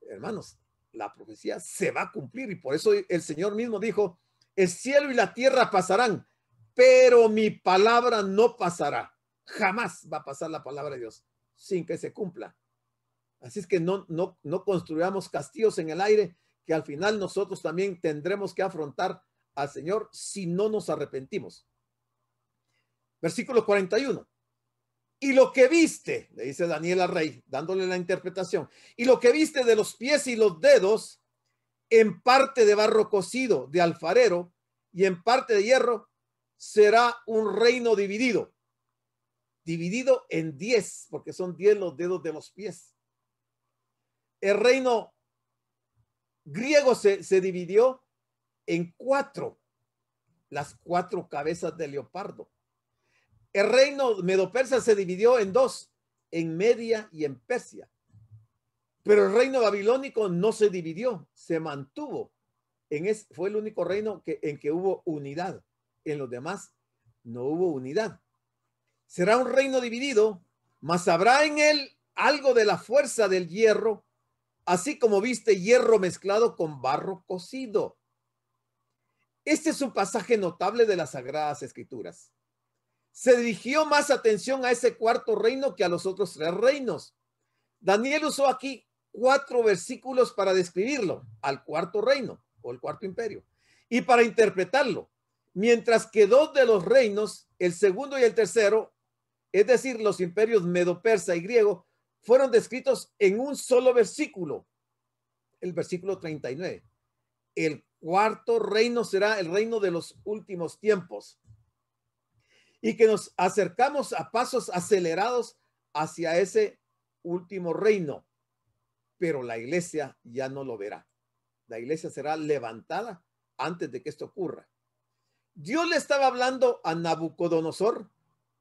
Hermanos, la profecía se va a cumplir y por eso el Señor mismo dijo, el cielo y la tierra pasarán, pero mi palabra no pasará. Jamás va a pasar la palabra de Dios sin que se cumpla. Así es que no construyamos castillos en el aire que al final nosotros también tendremos que afrontar al Señor si no nos arrepentimos. Versículo 41. Y lo que viste, le dice Daniel al rey, dándole la interpretación, y lo que viste de los pies y los dedos, en parte de barro cocido de alfarero y en parte de hierro, será un reino dividido. Dividido en 10, porque son 10 los dedos de los pies. El reino griego se dividió en 4, las 4 cabezas de leopardo. El reino medo-persa se dividió en 2, en Media y en Persia. Pero el reino babilónico no se dividió, se mantuvo. Fue el único reino en que hubo unidad. En los demás no hubo unidad. Será un reino dividido, mas habrá en él algo de la fuerza del hierro, así como viste hierro mezclado con barro cocido. Este es un pasaje notable de las Sagradas Escrituras. Se dirigió más atención a ese cuarto reino que a los otros 3 reinos. Daniel usó aquí 4 versículos para describirlo, al cuarto reino o el cuarto imperio, y para interpretarlo, mientras que 2 de los reinos, el segundo y el tercero, es decir, los imperios medo-persa y griego, fueron descritos en un solo versículo, el versículo 39. El cuarto reino será el reino de los últimos tiempos y que nos acercamos a pasos acelerados hacia ese último reino, pero la iglesia ya no lo verá. La iglesia será levantada antes de que esto ocurra. Dios le estaba hablando a Nabucodonosor,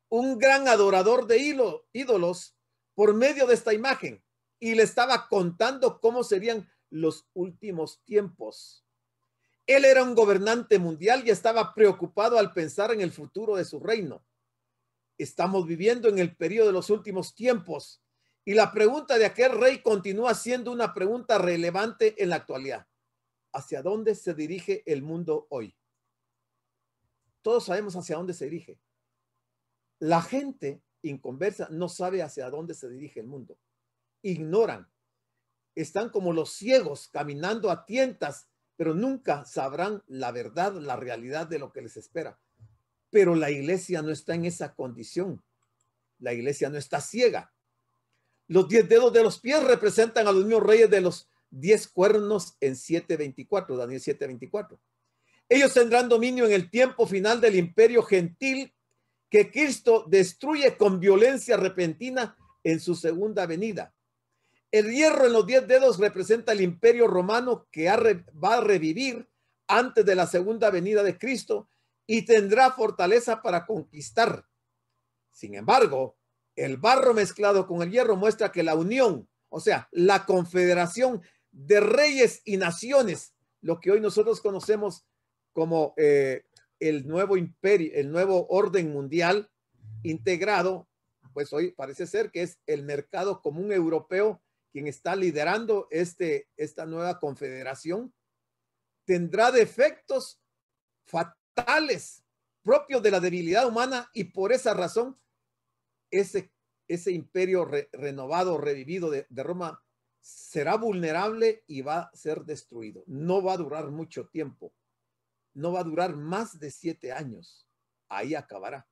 un gran adorador de ídolos, por medio de esta imagen, y le estaba contando cómo serían los últimos tiempos. Él era un gobernante mundial y estaba preocupado al pensar en el futuro de su reino. Estamos viviendo en el periodo de los últimos tiempos y la pregunta de aquel rey continúa siendo una pregunta relevante en la actualidad. ¿Hacia dónde se dirige el mundo hoy? Todos sabemos hacia dónde se dirige. La gente inconversa no sabe hacia dónde se dirige el mundo. Ignoran. Están como los ciegos caminando a tientas, pero nunca sabrán la verdad, la realidad de lo que les espera. Pero la iglesia no está en esa condición. La iglesia no está ciega. Los 10 dedos de los pies representan a los mismos reyes de los 10 cuernos en 7:24, Daniel 7:24. Ellos tendrán dominio en el tiempo final del imperio gentil que Cristo destruye con violencia repentina en su segunda venida. El hierro en los 10 dedos representa el imperio romano que va a revivir antes de la segunda venida de Cristo y tendrá fortaleza para conquistar. Sin embargo, el barro mezclado con el hierro muestra que la unión, o sea, la confederación de reyes y naciones, lo que hoy nosotros conocemos como el nuevo imperio, el nuevo orden mundial integrado, pues hoy parece ser que es el mercado común europeo quien está liderando esta nueva confederación, tendrá defectos fatales propios de la debilidad humana y por esa razón ese imperio renovado, revivido de Roma será vulnerable y va a ser destruido. No va a durar mucho tiempo. No va a durar más de 7 años. Ahí acabará.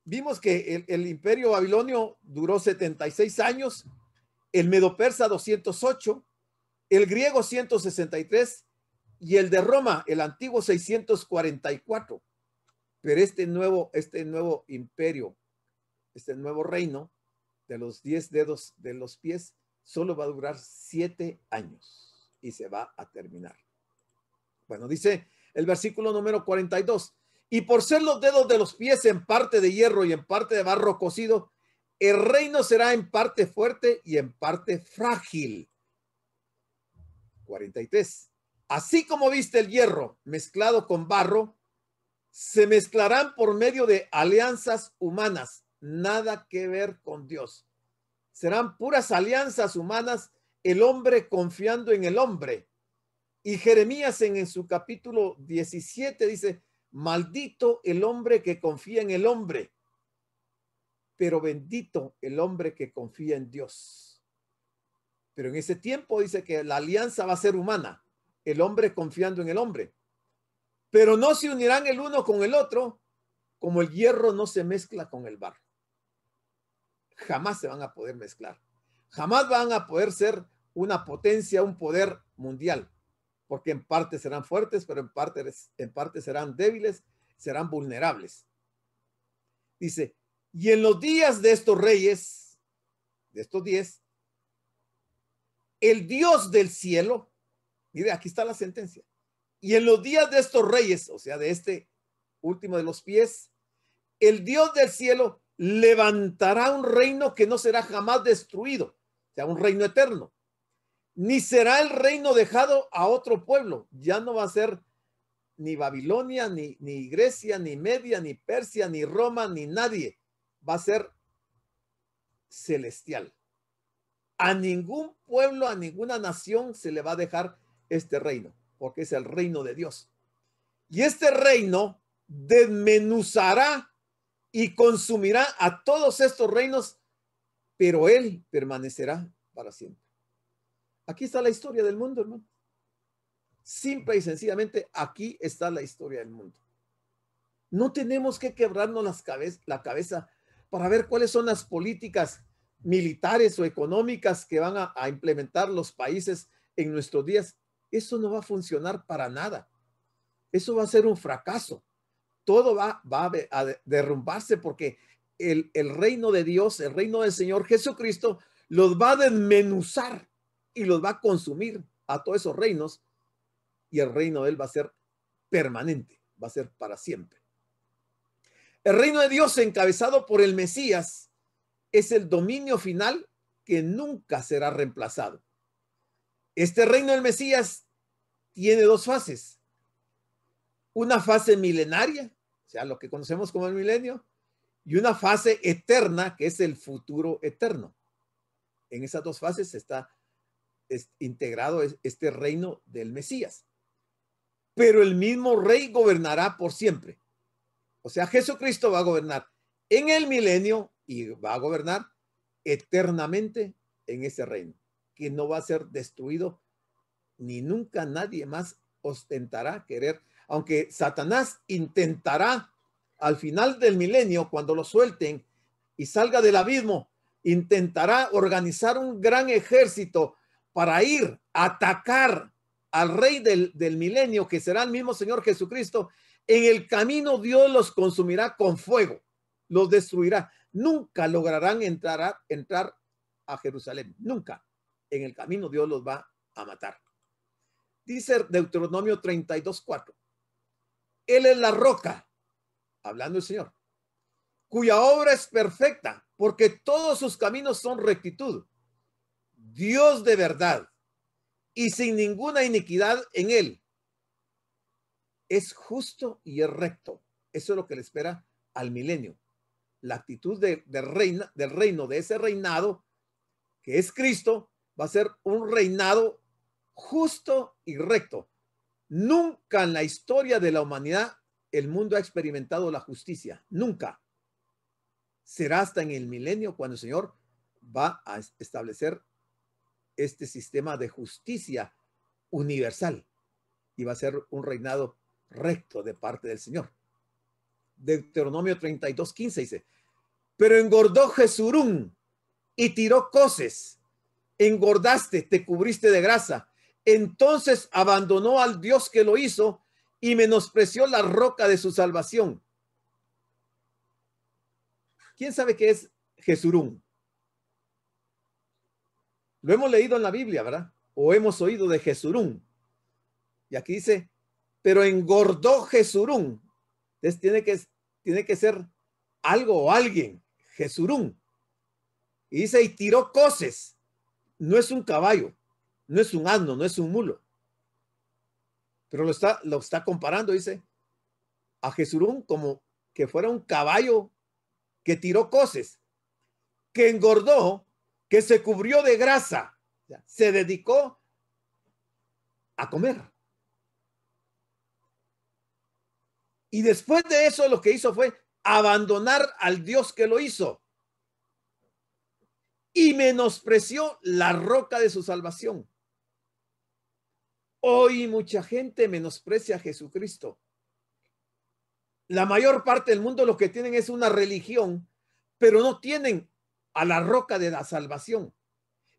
Vimos que el imperio babilonio duró 76 años, el medo-persa 208, el griego 163 y el de Roma, el antiguo 644. Pero este nuevo imperio, este nuevo reino de los 10 dedos de los pies, solo va a durar 7 años y se va a terminar. Bueno, dice el versículo número 42, y por ser los dedos de los pies en parte de hierro y en parte de barro cocido, el reino será en parte fuerte y en parte frágil. 43. Así como viste el hierro mezclado con barro, se mezclarán por medio de alianzas humanas, nada que ver con Dios. Serán puras alianzas humanas, el hombre confiando en el hombre. Y Jeremías en su capítulo 17 dice, maldito el hombre que confía en el hombre, pero bendito el hombre que confía en Dios. Pero en ese tiempo dice que la alianza va a ser humana, el hombre confiando en el hombre. Pero no se unirán el uno con el otro, como el hierro no se mezcla con el barro. Jamás se van a poder mezclar. Jamás van a poder ser una potencia, un poder mundial, porque en parte serán fuertes, pero en parte serán débiles, serán vulnerables. Dice, y en los días de estos reyes, de estos 10, el Dios del cielo, mire, aquí está la sentencia, y en los días de estos reyes, o sea, de este último de los pies, el Dios del cielo levantará un reino que no será jamás destruido, o sea, un reino eterno, ni será el reino dejado a otro pueblo. Ya no va a ser ni Babilonia, ni Grecia, ni Media, ni Persia, ni Roma, ni nadie. Va a ser celestial. A ningún pueblo, a ninguna nación se le va a dejar este reino, porque es el reino de Dios. Y este reino desmenuzará y consumirá a todos estos reinos, pero él permanecerá para siempre. Aquí está la historia del mundo, hermano. Simple y sencillamente, aquí está la historia del mundo. No tenemos que quebrarnos la cabeza para ver cuáles son las políticas militares o económicas que van a implementar los países en nuestros días. Eso no va a funcionar para nada. Eso va a ser un fracaso. Todo va a derrumbarse porque el reino de Dios, el reino del Señor Jesucristo, los va a desmenuzar y los va a consumir a todos esos reinos, y el reino de él va a ser permanente, va a ser para siempre. El reino de Dios, encabezado por el Mesías, es el dominio final que nunca será reemplazado. Este reino del Mesías tiene dos fases. Una fase milenaria, o sea, lo que conocemos como el milenio, y una fase eterna, que es el futuro eterno. En esas dos fases está integrado este reino del Mesías. Pero el mismo rey gobernará por siempre. O sea, Jesucristo va a gobernar en el milenio y va a gobernar eternamente en ese reino, que no va a ser destruido, ni nunca nadie más ostentará querer, aunque Satanás intentará al final del milenio, cuando lo suelten y salga del abismo, intentará organizar un gran ejército para ir a atacar al rey del milenio, que será el mismo Señor Jesucristo. En el camino Dios los consumirá con fuego, los destruirá. Nunca lograrán entrar a Jerusalén, nunca. En el camino Dios los va a matar. Dice Deuteronomio 32:4. Él es la roca, hablando el Señor, cuya obra es perfecta, porque todos sus caminos son rectitud. Dios de verdad y sin ninguna iniquidad en él. Es justo y es recto. Eso es lo que le espera al milenio. La actitud del reino, de ese reinado, que es Cristo, va a ser un reinado justo y recto. Nunca en la historia de la humanidad el mundo ha experimentado la justicia. Nunca. Será hasta en el milenio cuando el Señor va a establecer este sistema de justicia universal, y va a ser un reinado recto de parte del Señor. Deuteronomio 32:15 dice: pero engordó Jesurún y tiró coces. Engordaste, te cubriste de grasa. Entonces abandonó al Dios que lo hizo y menospreció la roca de su salvación. ¿Quién sabe qué es Jesurún? Lo hemos leído en la Biblia, ¿verdad? O hemos oído de Jesurún. Y aquí dice, pero engordó Jesurún. Entonces tiene que ser algo o alguien, Jesurún. Y dice, y tiró coces. No es un caballo, no es un asno, no es un mulo. Pero lo está comparando, dice, a Jesurún como que fuera un caballo que tiró coces, que engordó, que se cubrió de grasa, o sea, se dedicó a comer. Y después de eso lo que hizo fue abandonar al Dios que lo hizo y menospreció la roca de su salvación. Hoy mucha gente menosprecia a Jesucristo. La mayor parte del mundo lo que tienen es una religión, pero no tienen a la roca de la salvación.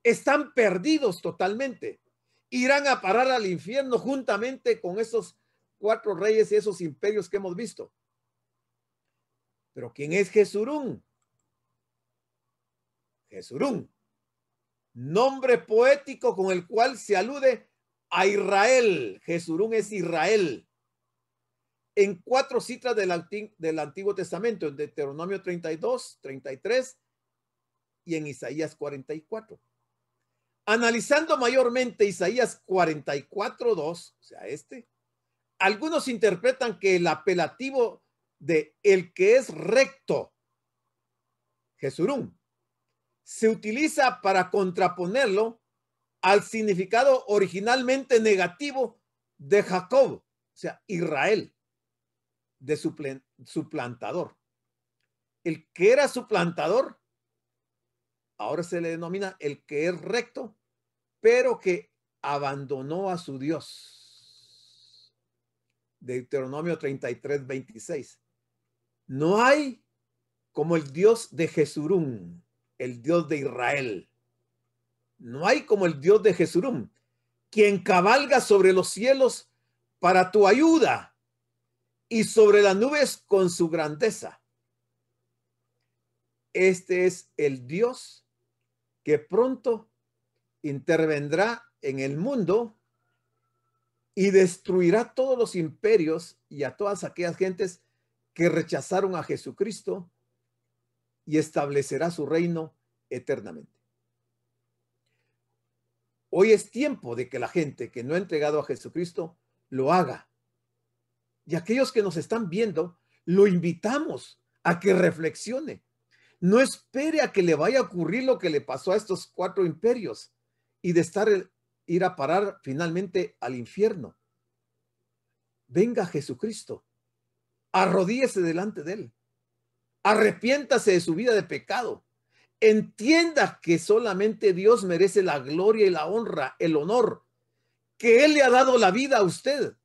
Están perdidos totalmente. Irán a parar al infierno juntamente con esos 4 reyes y esos imperios que hemos visto. Pero ¿quién es Jesurún? Jesurún, nombre poético con el cual se alude a Israel. Jesurún es Israel. En 4 citas del Antiguo Testamento, en Deuteronomio 32, 33 y en Isaías 44. Analizando mayormente Isaías 44, 2, o sea, algunos interpretan que el apelativo de el que es recto, Jesurún, se utiliza para contraponerlo al significado originalmente negativo de Jacob, o sea, Israel, de suplantador. El que era suplantador, ahora se le denomina el que es recto, pero que abandonó a su Dios. Deuteronomio 33, 26. No hay como el Dios de Jesurún, el Dios de Israel. No hay como el Dios de Jesurún, quien cabalga sobre los cielos para tu ayuda y sobre las nubes con su grandeza. Este es el Dios que pronto intervendrá en el mundo y destruirá todos los imperios y a todas aquellas gentes que rechazaron a Jesucristo y establecerá su reino eternamente. Hoy es tiempo de que la gente que no ha entregado a Jesucristo lo haga. Y aquellos que nos están viendo, lo invitamos a que reflexione. No espere a que le vaya a ocurrir lo que le pasó a estos 4 imperios y de ir a parar finalmente al infierno. Venga a Jesucristo, arrodíllese delante de él, arrepiéntase de su vida de pecado, entienda que solamente Dios merece la gloria y la honra, el honor, que Él le ha dado la vida a usted,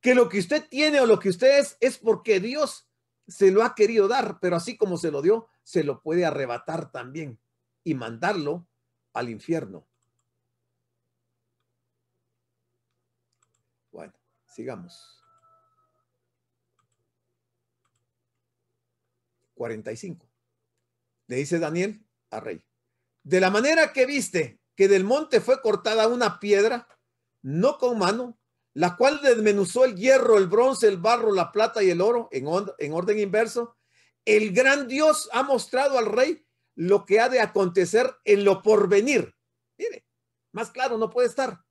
que lo que usted tiene o lo que usted es porque Dios se lo ha querido dar, pero así como se lo dio, se lo puede arrebatar también y mandarlo al infierno. Bueno, sigamos. 45. Le dice Daniel al rey: de la manera que viste que del monte fue cortada una piedra, no con mano, la cual desmenuzó el hierro, el bronce, el barro, la plata y el oro en orden inverso, el gran Dios ha mostrado al rey lo que ha de acontecer en lo porvenir. Mire, más claro no puede estar.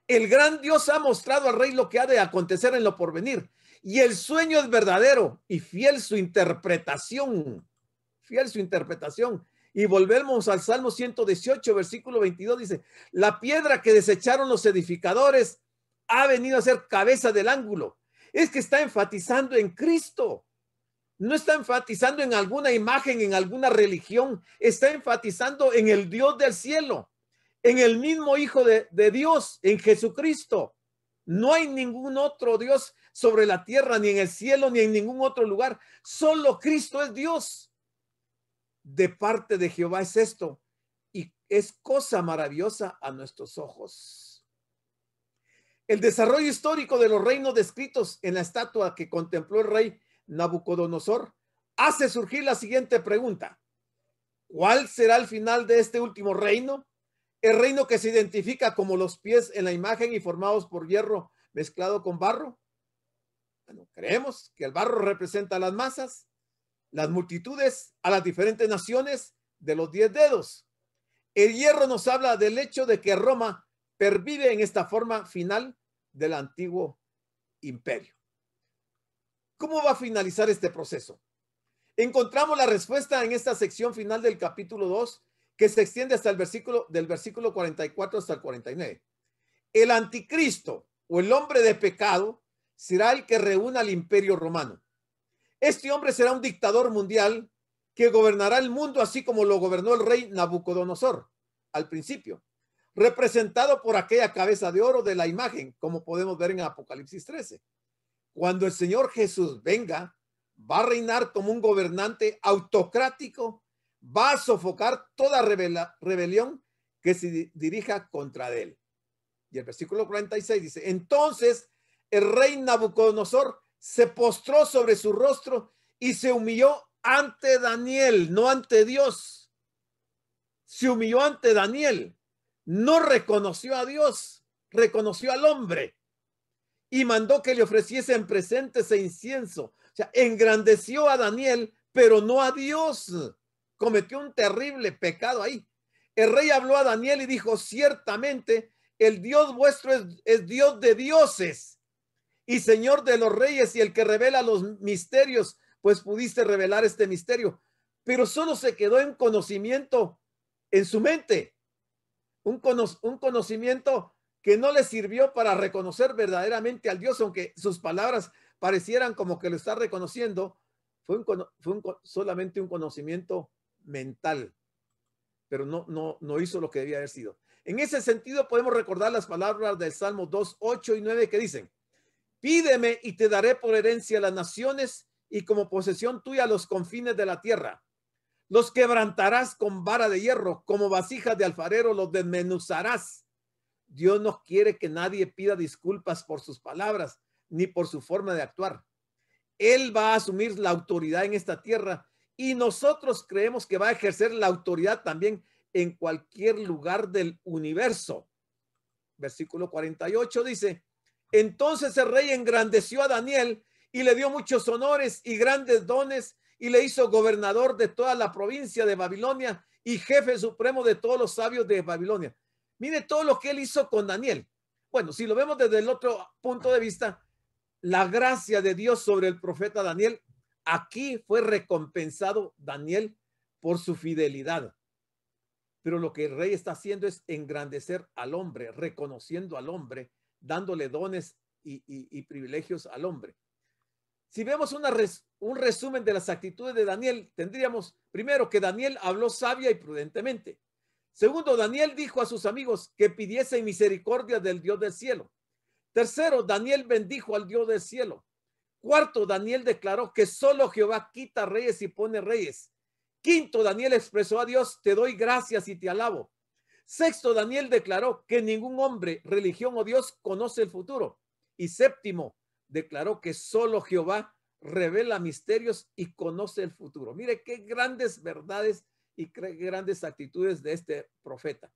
El gran Dios ha mostrado al rey lo que ha de acontecer en lo porvenir. Y el sueño es verdadero y fiel su interpretación. Fiel su interpretación. Y volvemos al Salmo 118, versículo 22, dice: la piedra que desecharon los edificadores ha venido a ser cabeza del ángulo. Es que está enfatizando en Cristo. No está enfatizando en alguna imagen, en alguna religión. Está enfatizando en el Dios del cielo, en el mismo Hijo de Dios, en Jesucristo. No hay ningún otro Dios sobre la tierra, ni en el cielo, ni en ningún otro lugar. Solo Cristo es Dios. De parte de Jehová es esto, y es cosa maravillosa a nuestros ojos. El desarrollo histórico de los reinos descritos en la estatua que contempló el rey Nabucodonosor hace surgir la siguiente pregunta: ¿cuál será el final de este último reino? El reino que se identifica como los pies en la imagen y formados por hierro mezclado con barro. Bueno, creemos que el barro representa a las masas, las multitudes, a las diferentes naciones de los 10 dedos. El hierro nos habla del hecho de que Roma pervive en esta forma final del antiguo imperio. ¿Cómo va a finalizar este proceso? Encontramos la respuesta en esta sección final del capítulo 2, que se extiende hasta el versículo 44 hasta el 49. El anticristo o el hombre de pecado será el que reúna al imperio romano. Este hombre será un dictador mundial que gobernará el mundo así como lo gobernó el rey Nabucodonosor al principio, representado por aquella cabeza de oro de la imagen, como podemos ver en Apocalipsis 13. Cuando el Señor Jesús venga, va a reinar como un gobernante autocrático, va a sofocar toda rebelión que se dirija contra él. Y el versículo 46 dice, entonces el rey Nabucodonosor se postró sobre su rostro y se humilló ante Daniel, no ante Dios. Se humilló ante Daniel, no reconoció a Dios, reconoció al hombre y mandó que le ofreciesen presentes e incienso. O sea, engrandeció a Daniel, pero no a Dios. Cometió un terrible pecado ahí. El rey habló a Daniel y dijo, ciertamente el Dios vuestro es Dios de dioses y Señor de los reyes y el que revela los misterios, pues pudiste revelar este misterio. Pero solo se quedó en conocimiento en su mente, un conocimiento que no le sirvió para reconocer verdaderamente al Dios, aunque sus palabras parecieran como que lo está reconociendo. Fue solamente un conocimiento mental, pero no hizo lo que debía haber sido. En ese sentido podemos recordar las palabras del Salmo 2, 8 y 9 que dicen, pídeme y te daré por herencia las naciones y como posesión tuya los confines de la tierra. Los quebrantarás con vara de hierro, como vasijas de alfarero los desmenuzarás. Dios no quiere que nadie pida disculpas por sus palabras ni por su forma de actuar. Él va a asumir la autoridad en esta tierra y nosotros creemos que va a ejercer la autoridad también en cualquier lugar del universo. Versículo 48 dice, entonces el rey engrandeció a Daniel y le dio muchos honores y grandes dones y le hizo gobernador de toda la provincia de Babilonia y jefe supremo de todos los sabios de Babilonia. Mire todo lo que él hizo con Daniel. Bueno, si lo vemos desde el otro punto de vista, la gracia de Dios sobre el profeta Daniel, aquí fue recompensado Daniel por su fidelidad. Pero lo que el rey está haciendo es engrandecer al hombre, reconociendo al hombre, dándole dones y privilegios al hombre. Si vemos un resumen de las actitudes de Daniel, tendríamos primero que Daniel habló sabia y prudentemente. Segundo, Daniel dijo a sus amigos que pidiesen misericordia del Dios del cielo. Tercero, Daniel bendijo al Dios del cielo. Cuarto, Daniel declaró que solo Jehová quita reyes y pone reyes. Quinto, Daniel expresó a Dios, te doy gracias y te alabo. Sexto, Daniel declaró que ningún hombre, religión o Dios conoce el futuro. Y séptimo, declaró que solo Jehová revela misterios y conoce el futuro. Mire qué grandes verdades y qué grandes actitudes de este profeta.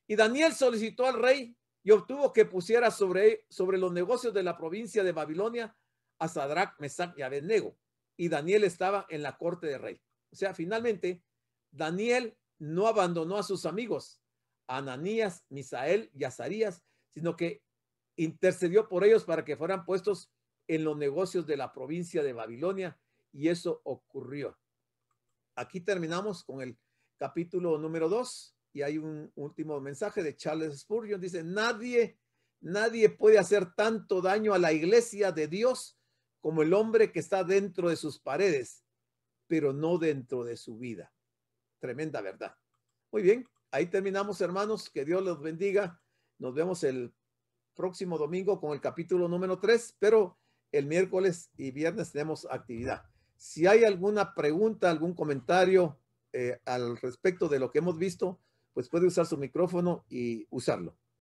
Y Daniel solicitó al rey y obtuvo que pusiera sobre los negocios de la provincia de Babilonia a Sadrach, Mesach y Abednego. Y Daniel estaba en la corte del rey. O sea, finalmente, Daniel no abandonó a sus amigos, Ananías, Misael y Azarías, sino que intercedió por ellos para que fueran puestos en los negocios de la provincia de Babilonia, y eso ocurrió. Aquí terminamos con el capítulo número 2, y hay un último mensaje de Charles Spurgeon. Dice, nadie puede hacer tanto daño a la iglesia de Dios como el hombre que está dentro de sus paredes, pero no dentro de su vida. Tremenda verdad. Muy bien, ahí terminamos, hermanos. Que Dios los bendiga. Nos vemos el próximo domingo con el capítulo número 3, pero el miércoles y viernes tenemos actividad. Si hay alguna pregunta, algún comentario al respecto de lo que hemos visto, pues puede usar su micrófono y usarlo.